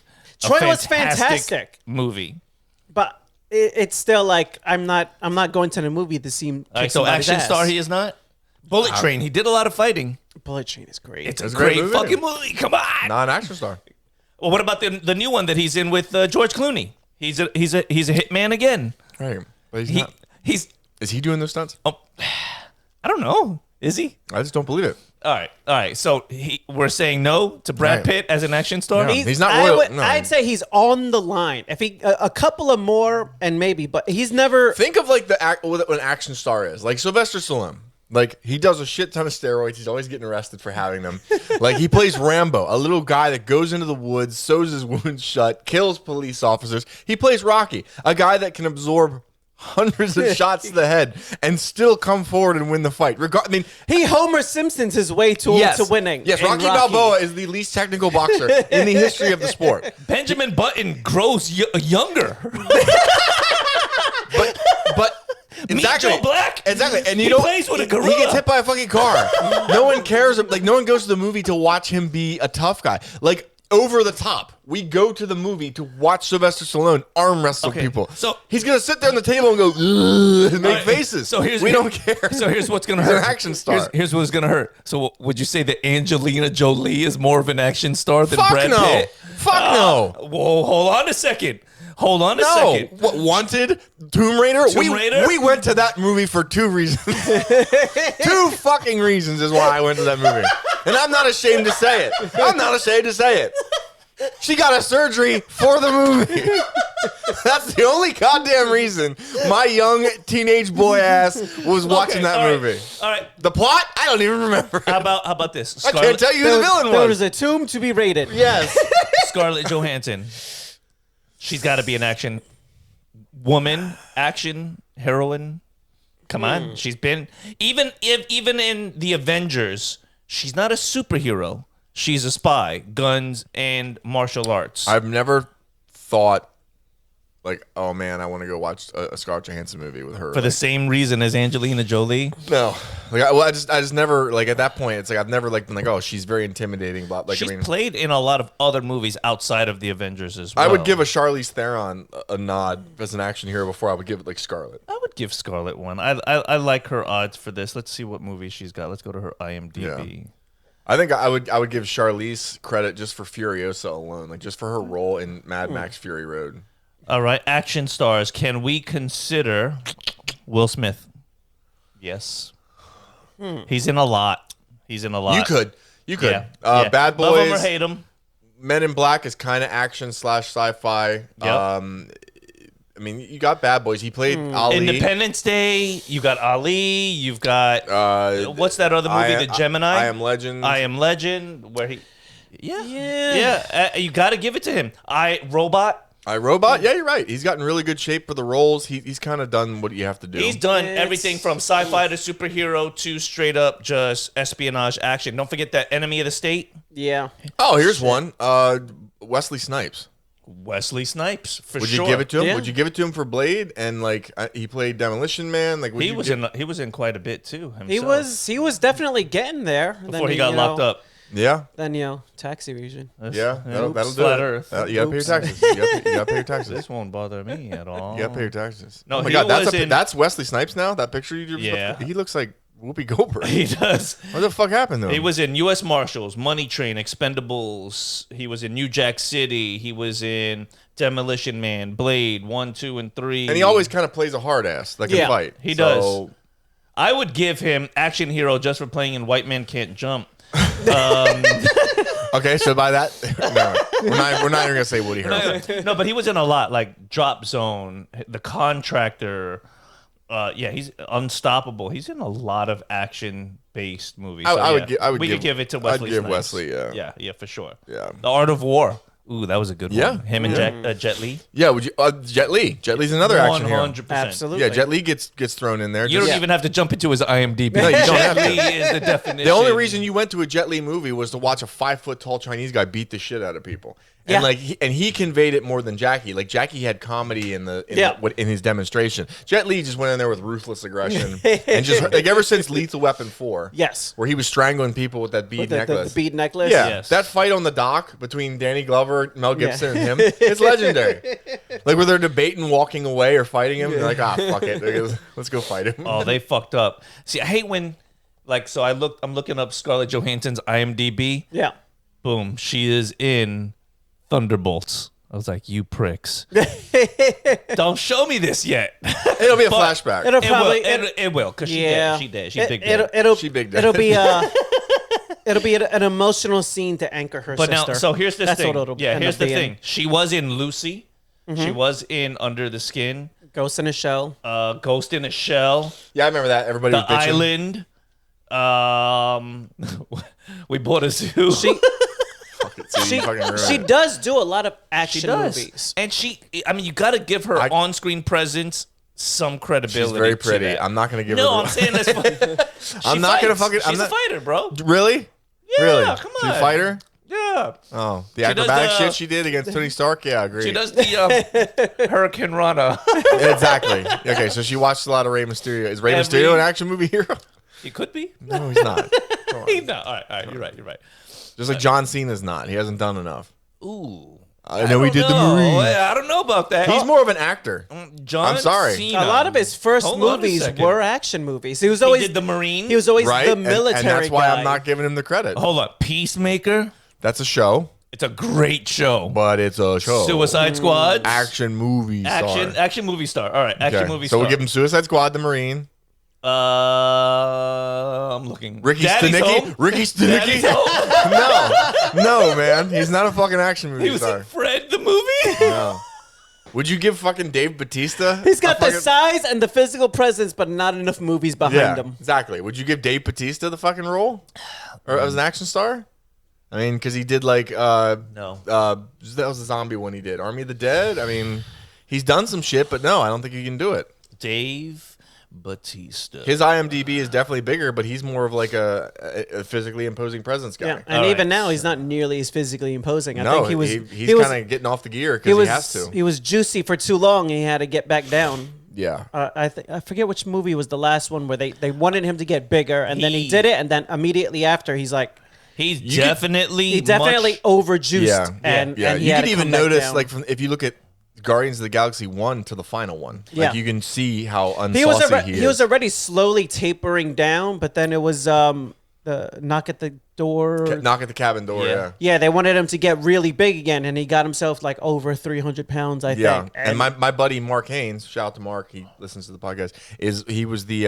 Was fantastic. Movie. But it's still like I'm not going to the movie to see him. All right, so action star he is not. Bullet Train. He did a lot of fighting. Bullet Train is great. It's a It's a great great movie. fucking movie. Come on. Not an action star. Well, what about the new one that he's in with George Clooney? He's a hitman again. Right. But he's not. Is he doing those stunts? Oh, I don't know. Is he? I just don't believe it. All right. So we're saying no to Brad Right. Pitt as an action star. Yeah. He's not royal. No. I'd say he's on the line. If he a couple of more and maybe, but he's never. Think of like what an action star is. Like Sylvester Stallone. Like he does a shit ton of steroids. He's always getting arrested for having them. Like he plays Rambo, a little guy that goes into the woods, sews his wounds shut, kills police officers. He plays Rocky, a guy that can absorb hundreds of shots to the head and still come forward and win the fight. He Homer Simpsons his way to winning. Yes, in Rocky Balboa is the least technical boxer in the history of the sport. Benjamin Button grows younger. But exactly. Meet Joe Black. Exactly. And He plays with a gorilla. He gets hit by a fucking car. No one cares. Like, no one goes to the movie to watch him be a tough guy. Like, over the top. We go to the movie to watch Sylvester Stallone arm wrestle people. So he's going to sit there on the table and go, "Ugh," and make faces. So we don't care. So here's what's going to He's hurt. an action star. Here's what's going to hurt. So would you say that Angelina Jolie is more of an action star than Fuck Brad no. Pitt? Fuck no. Whoa, hold on a second. No. What, Wanted? Tomb Raider? Tomb Raider? We went to that movie for two reasons. Two fucking reasons is why I went to that movie. And I'm not ashamed to say it. I'm not ashamed to say it. She got a surgery for the movie. That's the only goddamn reason my young teenage boy ass was watching that movie. All right. The plot? I don't even remember. How about this? I can't tell you who the villain There was. was a tomb to be raided. Yes. Scarlett Johansson. She's got to be an action woman, action heroine. Come on, she's been even in the Avengers. She's not a superhero. She's a spy, guns and martial arts. I've never thought, like, oh man, I want to go watch a Scarlett Johansson movie with her. For the same reason as Angelina Jolie. No, like, I just never, like, at that point, it's like I've never, like, been like, oh, she's very intimidating. But like, She's played in a lot of other movies outside of the Avengers as well. I would give a Charlize Theron a nod as an action hero before I would give it like Scarlett. I would give Scarlett one. I like her odds for this. Let's see what movie she's got. Let's go to her IMDb. Yeah. I think I would give Charlize credit just for Furiosa alone, like just for her role in Mad Max Fury Road. All right, action stars. Can we consider Will Smith? Yes. He's in a lot. You could. Yeah. Bad Love him or Boys. hate him. Men in Black is kind of action / sci-fi. Yep. I mean, you got Bad Boys. He played Ali. Independence Day. You got Ali. You've got what's that other movie? The Gemini. I Am Legend. I Am Legend. Where he. Yeah. You got to give it to him. Robot. iRobot. Yeah, you're right. He's gotten really good shape for the roles. He's kind of done what you have to do. He's done everything from sci-fi to superhero to straight up just espionage action. Don't forget that Enemy of the State. Yeah. Oh, here's one. Wesley Snipes. Wesley Snipes for Would sure. you give it to him? Yeah. Would you give it to him for Blade? And like he played Demolition Man. Like He was in quite a bit too. Himself. He was definitely getting there. Before he got locked up. Yeah. Then tax evasion. Yeah. That'll do Flat it. Earth. You gotta pay your taxes. You gotta pay your taxes. This won't bother me at all. You gotta pay your taxes. No, oh my he God, was in- that's Wesley Snipes now. That picture you just Yeah. he looks like Whoopi Goldberg. He does. What the fuck happened to him? He was in U.S. Marshals, Money Train, Expendables. He was in New Jack City. He was in Demolition Man, Blade 1, 2, and 3. and he always kind of plays a hard ass that can fight. He does. I would give him action hero just for playing in White Man Can't Jump. Okay, so by that, no, we're not even gonna say Woody Harrelson. No, but he was in a lot, like Drop Zone, The Contractor. He's Unstoppable. He's in a lot of action-based based movie. I So, would yeah, gi- we could give it to Wesley. I'd give Snipes. Wesley, yeah. Yeah, for sure. Yeah. The Art of War. Ooh, that was a good Yeah. one. Him and Jet Li. Yeah, would you? Jet Li. Jet Li's another action hero. 100%. Absolutely. Yeah, Jet Li gets thrown in there. You don't Just- even have to jump into his IMDb. No, you don't Jet have to. Li is the definition. The only reason you went to a Jet Li movie was to watch a 5 foot tall Chinese guy beat the shit out of people. And Yeah. he conveyed it more than Jackie. Like Jackie had comedy in his demonstration. Jet Li just went in there with ruthless aggression and just like ever since Lethal Weapon 4. Yes. Where he was strangling people with that bead With the necklace. bead necklace. Yeah, Yes. that fight on the dock between Danny Glover, Mel Gibson, and him, it's legendary. Like where they're debating walking away or fighting him, they're like, fuck it, let's go fight him. Oh, they fucked up. See, I hate when, like, so I'm looking up Scarlett Johansson's IMDb. Yeah. Boom, she is in Thunderbolts. I was like, you pricks. Don't show me this yet. It'll be a flashback. It'll It probably. will, because Yeah. she did. She big did. She big did. It'll be it'll be an emotional scene to anchor her But sister. now, so here's this That's thing. what it'll Yeah, end here's up the being. thing. She was in Lucy. She was in Under the Skin. Ghost in a Shell. Ghost in a Shell. Yeah, I remember that. Everybody The was bitching. Island. We bought a zoo. She does do a lot of action movies. And I mean, you got to give her on-screen presence some credibility. She's very to pretty. that. I'm not gonna give No, her. I'm saying that's. I'm not gonna fucking. She's a fighter, bro. Really? Yeah, Really? come She's a on. fighter. Yeah. Oh, the does acrobatic the- shit she did against Tony Stark. Yeah, I agree. She does the Hurricane Rana. Exactly. Okay, so she watched a lot of Rey Mysterio. Is Rey Mysterio an action movie hero? He could be. No, he's not. Come on. No. All right. You're right. Just like John Cena's not. He hasn't done enough. Ooh. I know he did the know. Marine. I don't know about that. He's more of an actor. John I'm sorry. Cena. A lot of his first Hold on a movies second. were action movies. He was He always did the Marine. He was always Right? the And- military and that's why guy. I'm not giving him the credit. Hold on. Peacemaker. That's a show, It's a great show. but it's a show. Suicide Squad. Action movie star. Action movie star. All right. Action Okay, movie so star. we'll give him Suicide Squad, the Marine. I'm looking. Ricky Daddy's Stenicki? Home? Ricky Stenicki? Daddy's Home. No, man. He's not a fucking action movie He was star. in Fred the movie. No. Would you give fucking Dave Bautista? He's got a the fucking- size and the physical presence, but not enough movies behind him. exactly. Would you give Dave Bautista the fucking role? Or as an action star? I mean, because he did like, No. that was the zombie one he did. Army of the Dead? I mean, he's done some shit, but no, I don't think he can do it. Dave Bautista. His IMDb is definitely bigger, but he's more of like a physically imposing presence guy. Yeah, and All even right. now he's not nearly as physically imposing. I No, think he was. he's he was- kind of getting off the gear he because he was. has to. He was juicy for too long. And he had to get back down. Yeah. I forget which movie was the last one where they wanted him to get bigger, and then he He- did it, and then immediately after he's like He's You could- definitely he definitely much- overjuiced, Yeah. and Yeah, and he you had can to even come back notice, down. like, if you look at Guardians of the Galaxy 1 to the final one, Yeah. like, you can see how he was unsaucy he is. he was already slowly tapering down, but then it was the knock at the door. Knock at the cabin door, Yeah. yeah. Yeah, they wanted him to get really big again, and he got himself like over 300 pounds, I Yeah, think. and my buddy Mark Haynes, shout out to Mark, he listens to the podcast, he was the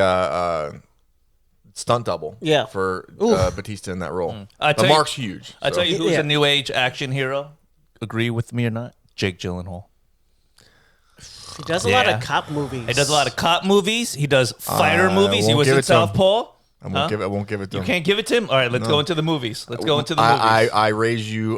stunt double Yeah. for Oof. Batista in that role. I But tell you- Mark's huge. I so. tell you who's Yeah. a new age action hero. Agree with me or not? Jake Gyllenhaal. He does a lot Yeah. of cop movies. He does a lot of cop movies. He does fighter movies. He won't was give in it to him. Southpaw. I won't give it to You him. can't give it to him. All right, let's go into the movies. Let's go into the movies. I raise you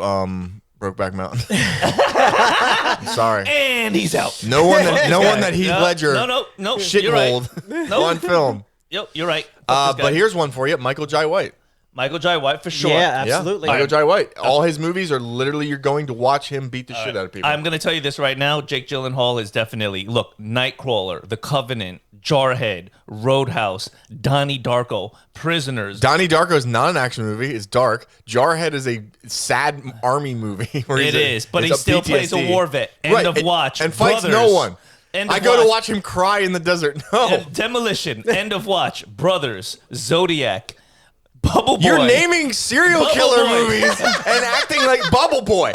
Brokeback Mountain. I'm sorry. And he's out. No one that Heath No, Ledger No. You're shitholed right. No. on film. Yep, you're right. Fuck this guy. But here's one for you, Michael Jai White. Michael Jai White for sure. Yeah, Yeah, absolutely. Michael Jai White. All his movies are literally you're going to watch him beat the shit out of people. I'm going to tell you this right now. Jake Gyllenhaal is definitely, look, Nightcrawler, The Covenant, Jarhead, Roadhouse, Donnie Darko, Prisoners. Donnie Darko is not an action movie. It's dark. Jarhead is a sad army movie. Where It is, but he it's still plays a PTSD. war vet. End Right, of Watch. and fights Brothers. no one. End I of go to watch him cry in the desert. No, Demolition. End of Watch. Brothers. Zodiac. Bubble Boy. you're naming serial Bubble killer Boy. movies and acting like Bubble Boy.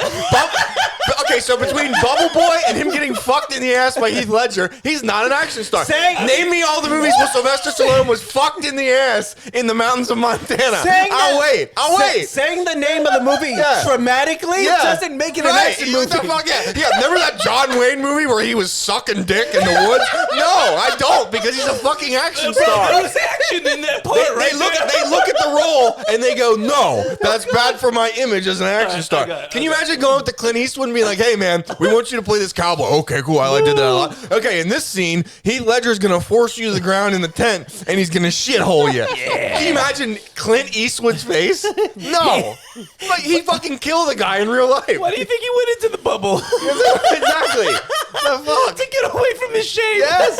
Okay, so between Bubble Boy and him getting fucked in the ass by Heath Ledger, he's not an action star. Name me all the movies where Sylvester Stallone was fucked in the ass in the mountains of Montana. I'll wait. Saying the name of the movie dramatically doesn't make it an action movie. Remember that John Wayne movie where he was sucking dick in the woods? No, I don't, because he's a fucking action star. There was action in that part, They look at the role and they go, no, that's bad for my image as an action star. Can you imagine going with the Clint Eastwood and being like, hey man, we want you to play this cowboy. Okay, cool, I did that a lot. Okay, in this scene, Heath Ledger's gonna force you to the ground in the tent and he's gonna shithole you. Can you imagine Clint Eastwood's face? No. Like, he fucking killed the guy in real life. Why do you think he went into the bubble? Exactly. The fuck? To get away from his shame. Yes.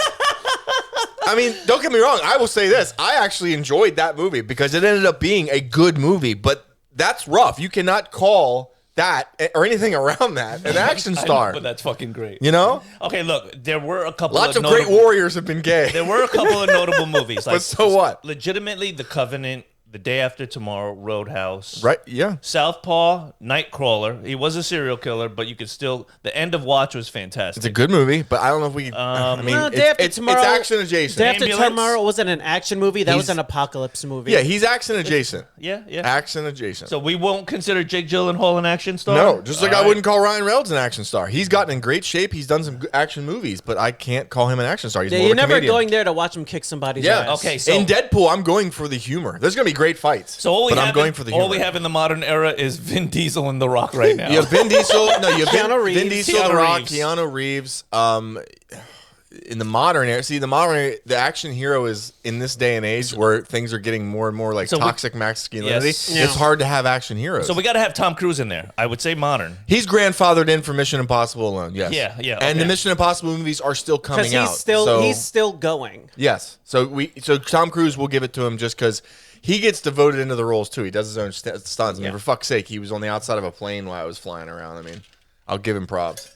I mean, don't get me wrong. I will say this. I actually enjoyed that movie because it ended up being a good movie, but that's rough. You cannot call that or anything around that an action star. But that's fucking great. You know? Okay, look, there were a couple Lots of of great warriors have been gay. There were a couple of notable movies. Like, but so what? Legitimately, The Covenant, The Day After Tomorrow, Roadhouse. Right, yeah. Southpaw, Nightcrawler. He was a serial killer, but you could still... The end of Watch was fantastic. It's a good movie, but I don't know if we... I mean, no, Day After Tomorrow, it's action adjacent. Day After Ambulance. Tomorrow wasn't an action movie. That was an apocalypse movie. Yeah, he's action adjacent. Yeah. Action adjacent. So we won't consider Jake Gyllenhaal an action star? No, just like I wouldn't call Ryan Reynolds an action star. He's gotten in great shape. He's done some good action movies, but I can't call him an action star. He's more you're of a never comedian. going there to watch him kick somebody's Yeah. ass. Okay, so... In Deadpool, I'm going for the humor. There's going to be great fights. So I'm going for the humor. all we have in the modern era is Vin Diesel and The Rock right now. You have Vin Diesel. No, you have Keanu Reeves. Vin Diesel, Keanu The Rock, Reeves. Keanu Reeves. In the modern era, see, the action hero is in this day and age where things are getting more and more like toxic masculinity. Yes. It's hard to have action heroes. So we got to have Tom Cruise in there. I would say modern. He's grandfathered in for Mission Impossible alone. Yes. Yeah. And okay. the Mission Impossible movies are still coming Because out. he's still going. Yes. So Tom Cruise, will give it to him just because he gets devoted into the roles too. He does his own stunts. I mean, for fuck's sake, he was on the outside of a plane while I was flying around. I mean, I'll give him props.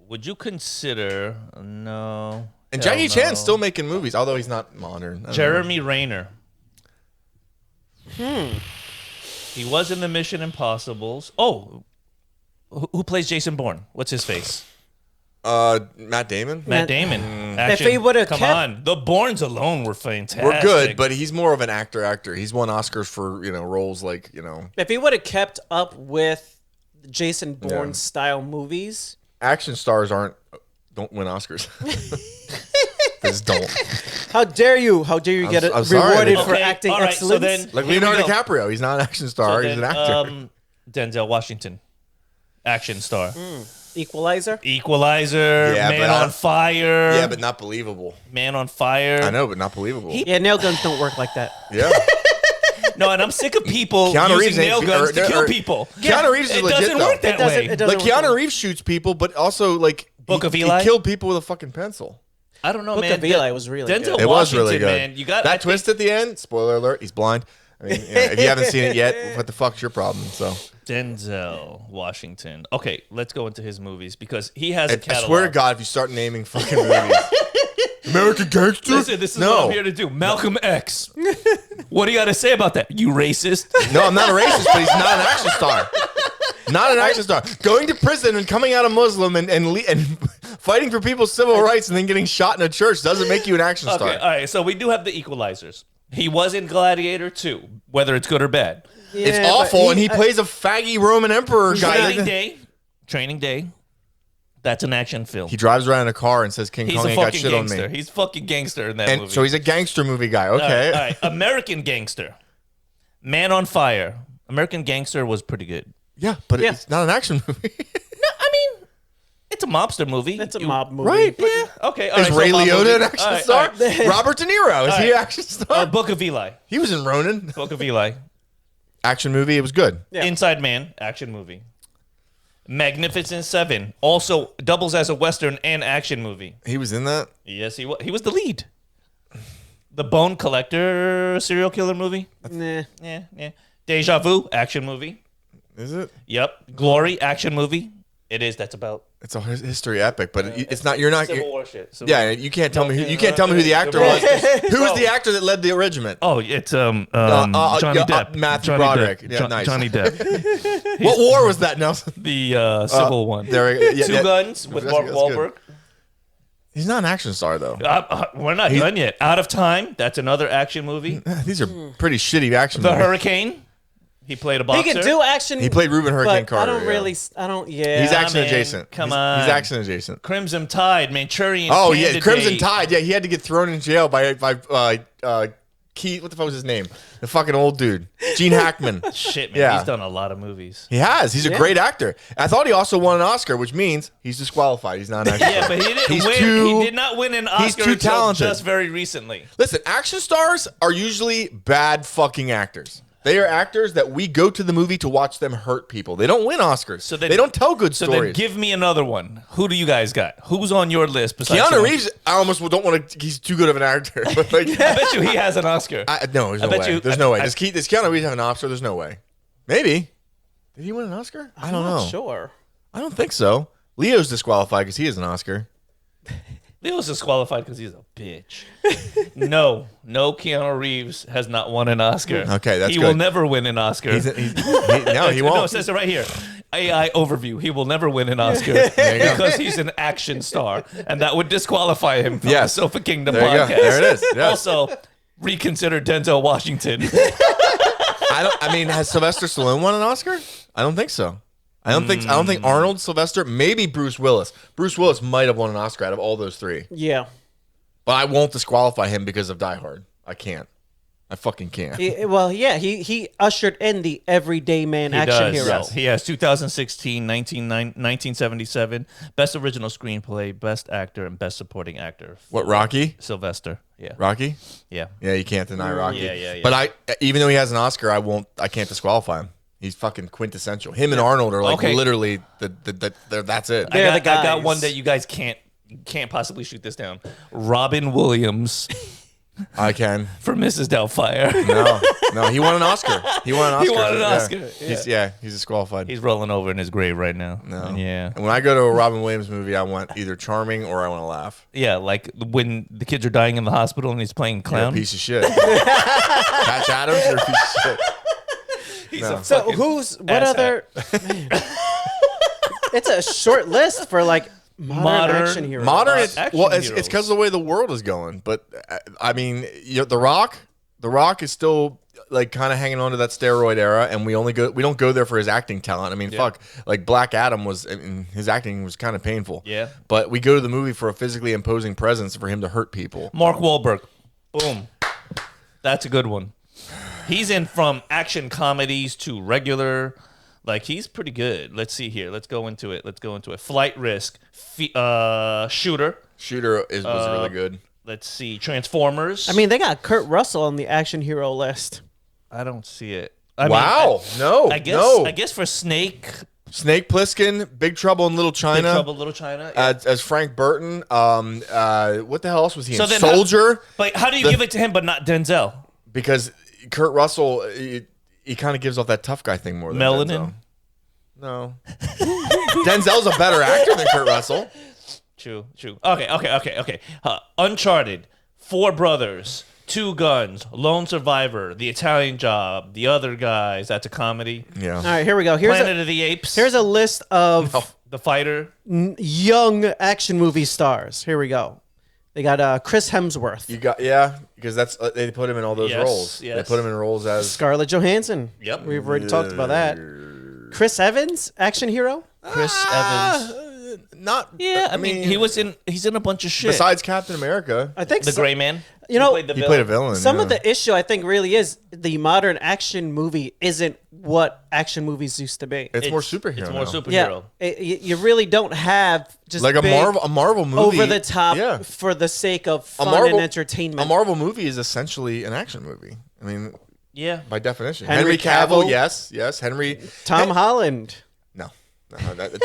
Would you consider... No... And Jackie Chan's still making movies, although he's not modern. Jeremy Renner. He was in the Mission Impossibles. Oh, who plays Jason Bourne? What's his face? Matt Damon. Matt Damon. If he would've Come kept- on. The Bournes alone were fantastic. We're good, but he's more of an actor. He's won Oscars for roles like If he would have kept up with Jason Bourne style movies, action stars don't win Oscars. They just don't. how dare you? How dare you get I'm sorry. rewarded Okay, for acting all right, excellence? so then Like here we Leonardo go. DiCaprio, he's not an action star. So he's then, an actor. Denzel Washington, action star. Equalizer. Equalizer, Yeah, Man but on Fire. Yeah, but not believable. Man on Fire. I know, but not believable. Yeah, nail guns don't work like that. Yeah. No, and I'm sick of people Keanu Reeves using nail ain't- guns or- to kill or- people. Keanu Reeves is it legit, doesn't though. work that way. It doesn't Like work. Keanu Reeves shoots people, but also like Book of he Eli? killed people with a fucking pencil. I don't know, Book man. of Eli was really Denzel good. It was Washington, really good. man. You got that twist at the end. Spoiler alert: he's blind. I mean, if you haven't seen it yet, what the fuck's your problem? So Denzel Washington. Okay, let's go into his movies because he has a I catalog. swear to God, if you start naming fucking movies, American Gangster. Listen, this is what I'm here to do. Malcolm X. What do you got to say about that? You racist? No, I'm not a racist, but he's not an action star. Not an action star. Going to prison and coming out a Muslim and fighting for people's civil rights and then getting shot in a church doesn't make you an action star. Okay, all right. So we do have the equalizers. He was in Gladiator 2, whether it's good or bad. It's Yeah, awful, but and he plays a faggy Roman emperor guy. Training Day. That's an action film. He drives around in a car and says King He's Kong a ain't got fucking shit on gangster. me. He's fucking gangster in that And movie. so he's a gangster movie guy. Okay. All right. American Gangster. Man on Fire. American Gangster was pretty good. Yeah, but it's not an action movie. No, I mean, it's a mobster movie. It's a mob movie. Right. Yeah. Okay. All Is right, Ray so mob Liotta movie. an action All right, star? all right. Robert De Niro, is he an action star? Book of Eli. He was in Ronin. Book of Eli. Action movie, it was good. Yeah. Inside Man. Action movie. Magnificent Seven. Also doubles as a Western and action movie. He was in that? Yes, he was. He was the lead. The Bone Collector serial killer movie. Nah. Yeah. Deja Vu. Action movie. Is it? Yep. Glory. Action movie. It is. That's about It's a history epic, but it's not. You're not. Civil War shit. Yeah, you can't tell me. You can't tell me who the actor was. Who was the actor that led the regiment? Oh, it's Johnny Depp. Matthew Johnny Broderick. Depp. Yeah, nice. Johnny Depp. What war was that, Nelson? The civil one. Two Guns with Mark That's Wahlberg. good. He's not an action star though. We're not done yet. Out of Time. That's another action movie. These are pretty shitty action The movies. Hurricane. He played a boxer. He can do action. He played Reuben Hurricane but Carter. I don't really. I don't. Yeah. He's action man. adjacent. Come He's on. action adjacent. Crimson Tide, Manchurian Oh Candidate. yeah, Crimson Tide. Yeah, he had to get thrown in jail by Keith. What the fuck was his name? The fucking old dude, Gene Hackman. Shit, man. Yeah. He's done a lot of movies. He has. He's a great actor. I thought he also won an Oscar, which means he's disqualified. He's not an actor. Yeah, but he didn't win. He did not win an Oscar too until talented. just very recently. Listen, action stars are usually bad fucking actors. They are actors that we go to the movie to watch them hurt people. They don't win Oscars. So then- they don't tell good So then stories. give me another one. Who do you guys got? Who's on your list besides Keanu Sean? Reeves, I almost don't want to. He's too good of an actor. But like, I bet you he has an Oscar. no, there's no bet way. you- There's no way. I- Does Keanu Reeves have an Oscar? There's no way. Maybe. Did he win an Oscar? I don't know. Not sure. I don't think so. Leo's disqualified because he has an Oscar. Leo's disqualified because he's a bitch. No, Keanu Reeves has not won an Oscar. Okay, that's he good. will never win an Oscar. No, he won't. No, it says it right here. AI overview. He will never win an Oscar you go. because he's an action star, and that would disqualify him from Yes. the Sofa Kingdom There you go. podcast. There it is. Yes. Also, reconsider Denzel Washington. I mean, has Sylvester Stallone won an Oscar? I don't think so. I don't think Arnold, Sylvester, maybe Bruce Willis. Bruce Willis might have won an Oscar out of all those three. Yeah. But I won't disqualify him because of Die Hard. I can't. I fucking can't. He ushered in the everyday man action hero. Yes. He has 2016, 1977, Best Original Screenplay, Best Actor, and Best Supporting Actor. What, Rocky? Sylvester. Yeah. Rocky? Yeah. Yeah, you can't deny Rocky. Yeah. But even though he has an Oscar, I can't disqualify him. He's fucking quintessential. Him and Arnold are like literally that's it. They're I the guys. got one that you guys can't possibly shoot this down. Robin Williams I can. for Mrs. Doubtfire. No, he won an Oscar. He won an Oscar. He won an Yeah. Oscar. He's disqualified. He's rolling over in his grave right now. No. And yeah. And when I go to a Robin Williams movie, I want either charming or I want to laugh. Yeah, like when the kids are dying in the hospital and he's playing You're clown. a piece of shit. Patch Adams, you're a piece of shit. He's No. a So fucking what asshat. other? Man. It's a short list for like modern action heroes. Modern, Action it's heroes. because of the way the world is going. But I mean, The Rock is still like kind of hanging on to that steroid era, and we don't go there for his acting talent. I mean, fuck, like Black Adam his acting was kind of painful. Yeah. But we go to the movie for a physically imposing presence for him to hurt people. Mark Wahlberg. Boom. That's a good one. He's in from action comedies to regular. Like, he's pretty good. Let's see here. Let's go into it. Flight Risk. Shooter. Shooter was really good. Let's see. Transformers. I mean, they got Kurt Russell on the action hero list. I don't see it. I Wow. mean, No. I guess for Snake. Snake Plissken, Big Trouble in Little China. Big Trouble in Little China. Yeah. As Frank Burton. What the hell else was he in? then Soldier. But how do you give it to him but not Denzel? Because Kurt Russell, he kind of gives off that tough guy thing more than Melanin? Denzel. No. Denzel's a better actor than Kurt Russell. True. Okay. Uncharted, Four Brothers, Two Guns, Lone Survivor, The Italian Job, The Other Guys. That's a comedy. Yeah. All right, here we go. Planet of the Apes. Here's a list of The Fighter. young action movie stars. Here we go. They got Chris Hemsworth, Because that's they put him in all those Yes, roles. yes. They put him in roles as Scarlett Johansson. Yep. We've already talked about that. Chris Evans, action hero. Chris Evans. not. Yeah, I mean, he's in a bunch of shit. besides Captain America, I think The Gray Man. You know, he he played a villain. some yeah. of the issue I think really is the modern action movie isn't what action movies used to be. It's more superhero. It's more now. superhero. You really don't have just Like a big, Marvel movie, over the top Yeah. for the sake of fun Marvel- and entertainment. A Marvel movie is essentially an action movie. I mean, Yeah. by definition. Henry Cavill, Cavill. yes. Henry. Tom Holland. No.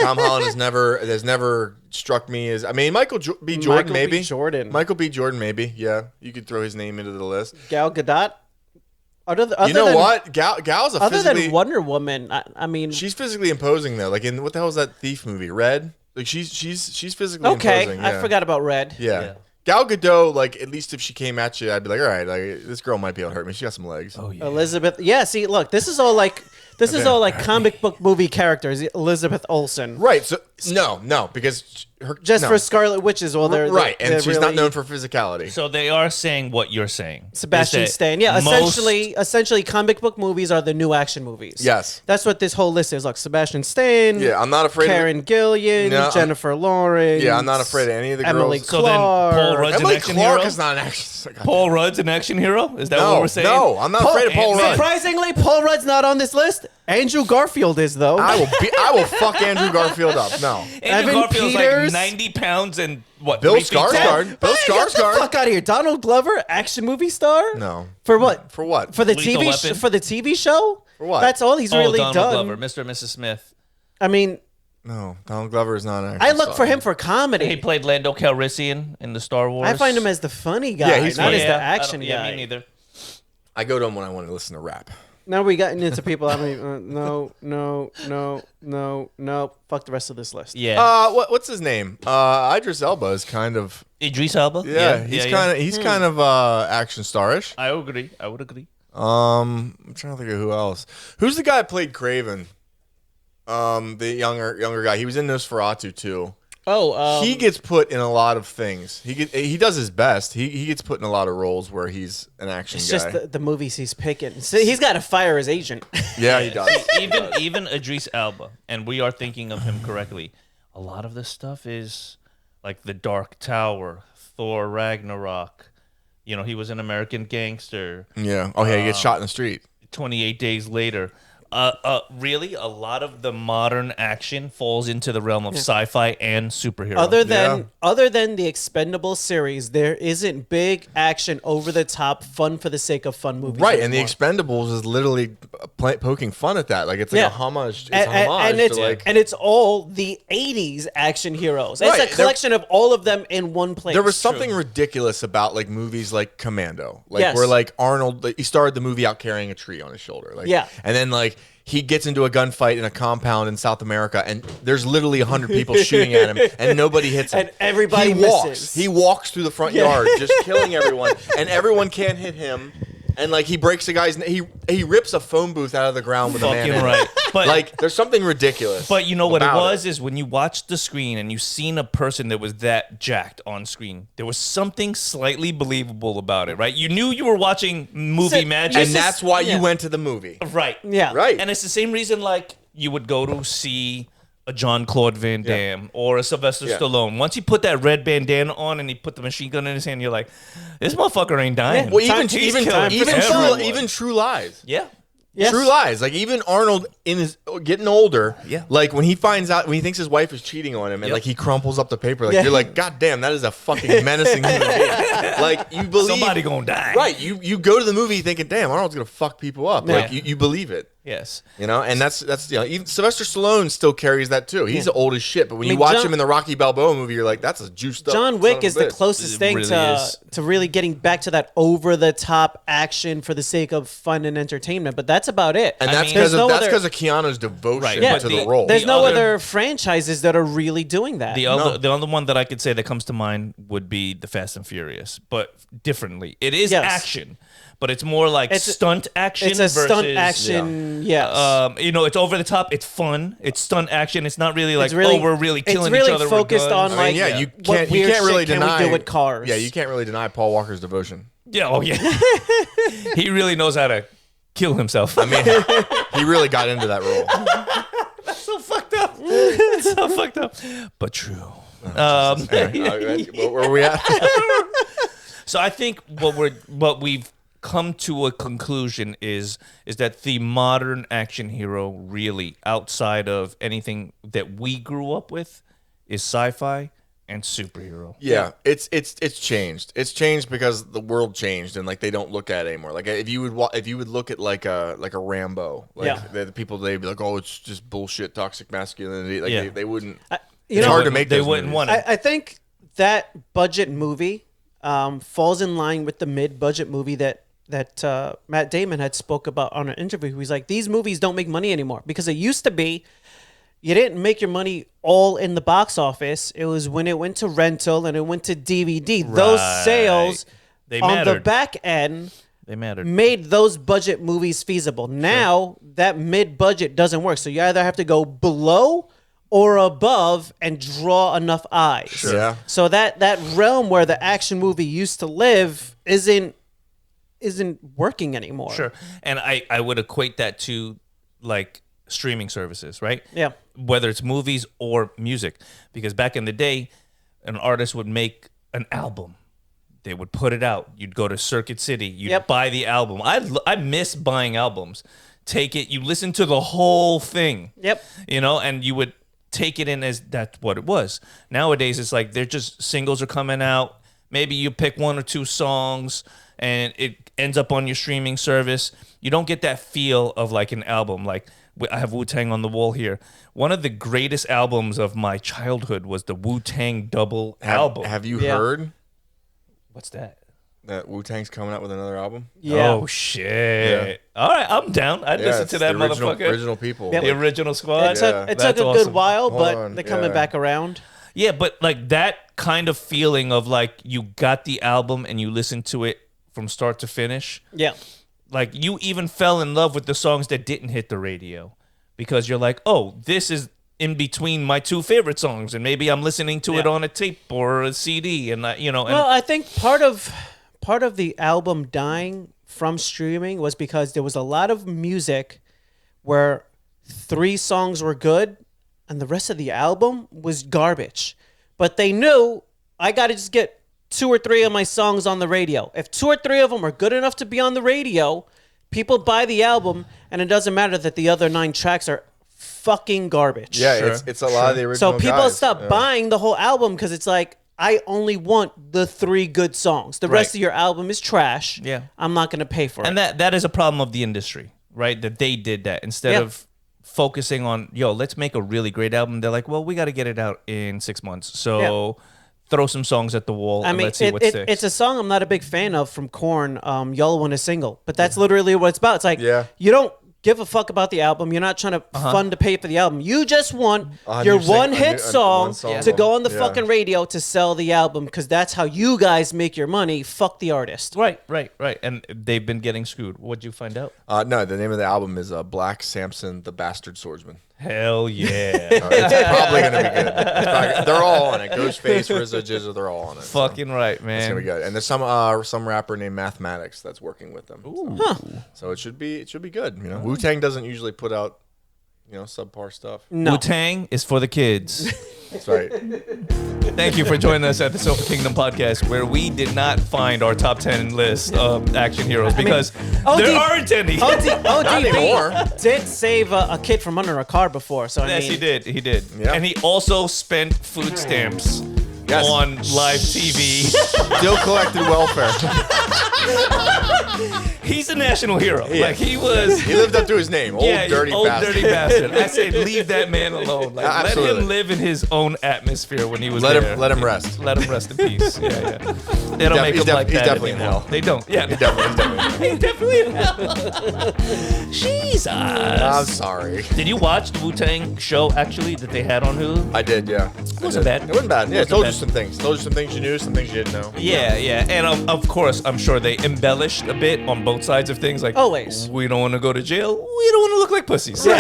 Tom Holland has never struck me as. I mean, Michael B. Jordan, Michael maybe. B. Jordan. Michael B. Jordan, maybe. Yeah, you could throw his name into the list. Gal Gadot. You know what? Gal's a other physically... than Wonder Woman, I mean... She's physically imposing, though. Like, in what the hell is that Thief movie? Red? Like, she's physically okay, imposing. I forgot about Red. Yeah. Gal Gadot, like, at least if she came at you, I'd be like, all right, like, this girl might be able to hurt me. She got some legs. Oh, yeah. Elizabeth. Yeah, see, look, this is all like comic book movie characters. Elizabeth Olsen. Right. So no, because Just for Scarlet Witches, well, they're right, and they're she's really, not known for physicality. So they are saying what you're saying. Sebastian Is that Stan. Yeah, most- essentially, comic book movies are the new action movies. Yes. That's what this whole list is. Look, Sebastian Stan. Yeah, I'm not afraid Karen Gillian, No, Jennifer Lawrence. Yeah, I'm not afraid of any of the girls. Emily So then Clark. Paul Rudd's an Emily action Clark hero? is not an action. Paul Rudd's an action hero? Is that what we're saying? No, I'm not afraid of Paul Ant-Man. Rudd. Surprisingly, Paul Rudd's not on this list. Andrew Garfield is though. I will fuck Andrew Garfield up. No. Andrew Evan Garfield's Peters. like 90 pounds and what? Bill 3 feet tall? Skarsgård. Bill Hey, get the Skarsgård. fuck out of here. Donald Glover, action movie star. No. For what? For what? For the Lethal TV Weapon? for the TV show? For what? That's all he's really Donald done. Glover, Mr. and Mrs. Smith. I mean, No, Donald Glover is not an action I look star. for him for He comedy. played Lando Calrissian in the Star Wars. I find him as the funny guy, Yeah, he's not funny. as the I action don't- guy. Yeah, me neither. I go to him when I want to listen to rap. Now we gotten into people. I mean, no. Fuck the rest of this list. Yeah. What's his name? Idris Elba is kind of Idris Elba? he's kind of action starish. I agree. I would agree. I'm trying to think of who else. Who's the guy that played Craven? The younger guy. He was in Nosferatu too. Oh, He gets put in a lot of things. He does his best. He gets put in a lot of roles where he's an action it's guy. just the movies he's picking. So he's got to fire his agent. Yeah, he does. even Idris Elba, and we are thinking of him correctly. A lot of this stuff is like The Dark Tower, Thor Ragnarok. You know, he was an American Gangster. Yeah. Oh, yeah. He gets shot in the street. 28 Days Later. Really, a lot of the modern action falls into the realm of sci-fi and superhero. Other than the Expendables series, there isn't big action, over the top, fun for the sake of fun movies. Right, and the anymore. Expendables is literally poking fun at that. Like it's like a homage. It's a homage and it's to like. and it's all the '80s action heroes. Right, It's a collection of all of them in one place. There was something ridiculous about like movies like Commando, like Yes. where like Arnold, like, he started the movie out carrying a tree on his shoulder, like and then like he gets into a gunfight in a compound in South America, and there's literally 100 people shooting at him, and nobody hits him. And everybody misses. misses. He walks through the front yard, just killing everyone, and everyone can't hit him. And like he breaks a guy's, he rips a phone booth out of the ground with a man. Fucking in it. right. But Like there's something ridiculous. But you know what it about was is when you watched the screen and you seen a person that was that jacked on screen, there was something slightly believable about it, right? You knew you were watching movie magic, And that's why you went to the movie. right? Yeah. Right. And it's the same reason like you would go to see a Jean-Claude Van Damme or a Sylvester Stallone. Once he put that red bandana on and he put the machine gun in his hand, you're like, this motherfucker ain't dying. Well, He's killing everyone. even True Lies. Yeah. Yes. True Lies. Like even Arnold in his getting older. Yeah. Like when he finds out when he thinks his wife is cheating on him and like he crumples up the paper. Like Yeah. you're like, God damn, that is a fucking menacing human being. Like you believe Somebody gonna die. Right. You go to the movie thinking, damn, Arnold's gonna fuck people up. Yeah. Like you believe it. Yes. You know, and that's even Sylvester Stallone still carries that too. He's old as shit, but when I mean, you watch John- him in the Rocky Balboa movie, you're like, that's a juiced up. John Wick son of is a the bitch. closest It thing really to is. to really getting back to that over the top action for the sake of fun and entertainment. But that's about it. And I that's mean, because there's no that's other- because of Keanu's devotion Right. Yeah, to the- the role. There's no other- other franchises that are really doing that. The other one that I could say that comes to mind would be the Fast and Furious, but differently. It is Yes. action, but it's more like It's a- stunt action. It's a stunt versus, action. Yes. You know, it's over the top. It's fun. It's stunt action. It's not really like, It's really- oh, we're really it's killing really each other. with focused guns. on, I like, mean, yeah, you what can't weird really shit can we deny. do with cars? Yeah, you can't really deny Paul Walker's devotion. Yeah, oh yeah. He really knows how to kill himself. I mean, he really got into that role. That's so fucked up. It's so fucked up, but true. Anyway, where were we at? So I think what we've come to a conclusion is that the modern action hero really, outside of anything that we grew up with, is sci-fi and superhero. Yeah, it's changed. It's changed because the world changed and like they don't look at it anymore. Like if you would look at like a Rambo, like Yeah. the people they'd be like, oh, it's just bullshit, toxic masculinity. Like Yeah. they wouldn't. You It's know, hard to make They those wouldn't movies. want it. I think that budget movie falls in line with the mid-budget movie that Matt Damon had spoke about on an interview. He's like, these movies don't make money anymore because it used to be you didn't make your money all in the box office. It was when it went to rental and it went to DVD. Those sales They on the mattered. back end They mattered. made those budget movies feasible. Now that mid-budget doesn't work. So you either have to go below or above and draw enough eyes. Sure. Yeah. So that realm where the action movie used to live isn't working anymore. Sure. And I would equate that to like streaming services, right? Yeah. Whether it's movies or music. Because back in the day, an artist would make an album. They would put it out. You'd go to Circuit City. You'd buy the album. I miss buying albums. Take it. You listen to the whole thing. Yep. You know, and you would take it in as that's what it was. Nowadays, it's like they're just singles are coming out. Maybe you pick one or two songs and it ends up on your streaming service. You don't get that feel of like an album. Like I have Wu-Tang on the wall here. One of the greatest albums of my childhood was the Wu-Tang double album. Have you heard What's that? that Wu-Tang's coming out with another album? Yeah. Oh, shit. All right, I'm down. I'd listen it's to that the original, motherfucker. Original people. Yep. The original squad. It took That's a good awesome. while, Hold but on. they're coming Yeah. back around. Yeah, but like that kind of feeling of like you got the album and you listened to it from start to finish. Yeah. Like you even fell in love with the songs that didn't hit the radio because you're like, oh, this is in between my two favorite songs, and maybe I'm listening to it on a tape or a CD, and you know. And Well, I think part of the album dying from streaming was because there was a lot of music where 3 songs were good and the rest of the album was garbage. But they knew I got to just get 2 or 3 of my songs on the radio. If 2 or 3 of them are good enough to be on the radio, people buy the album, and it doesn't matter that the other 9 tracks are fucking garbage. Yeah, Sure. it's a lot of the original So people guys. stop Yeah. buying the whole album because it's like, I only want the 3 good songs. The rest Right. of your album is trash. Yeah. I'm not going to pay for and it. that is a problem of the industry, right? That they did that instead Yeah. of focusing on, yo, let's make a really great album. They're like, well, we got to get it out in 6 months, so throw some songs at the wall I and mean, let's see what sticks. it's a song I'm not a big fan of from Korn, Y'all Want a Single. But that's literally what it's about. It's like, you don't give a fuck about the album. You're not trying to fund to pay for the album. You just want your one-hit song to go on the fucking radio to sell the album because that's how you guys make your money. Fuck the artist. Right. And they've been getting screwed. What'd you find out? No, the name of the album is Black Samson, the Bastard Swordsman. Hell yeah. It's probably going to be good. They're all on it. Ghostface, RZA, Jizza, they're all on it. Fucking right, man. It's gonna be good. And there's some rapper named Mathematics that's working with them. So it should be good. You know, Wu-Tang doesn't usually put out, subpar stuff. No. Wu-Tang is for the kids. That's right. Thank you for joining us at the Sofa Kingdom podcast, where we did not find our top 10 list of action heroes because there aren't any. ODB did save a kid from under a car before. So I Yes, mean, he did. Yeah. And he also spent food stamps on live TV. Still collected welfare. He's a national hero. Like he was. He lived up to his name. Old dirty bastard. I said, leave that man alone. Like, let Absolutely. him live in his own atmosphere when he was Let there. him rest. Let him rest in peace. Yeah. They don't make him like he's that definitely in anymore. hell. They don't. Yeah. He's definitely. He's definitely in hell. Jesus. I'm sorry. Did you watch the Wu-Tang show actually that they had on Hulu? I did, yeah. It wasn't bad. It wasn't bad. Yeah, Wasn't told bad. you some things. Told you some things you knew, some things you didn't know. Yeah. And of course, I'm sure they embellished a bit on both sides of things. Like, Always. we don't want to go to jail. We don't want to look like pussies. There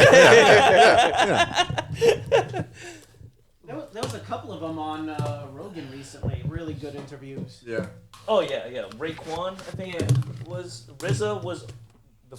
was a couple of them on Rogan recently. Really good interviews. Yeah. Oh yeah. Raekwon, I think it was RZA was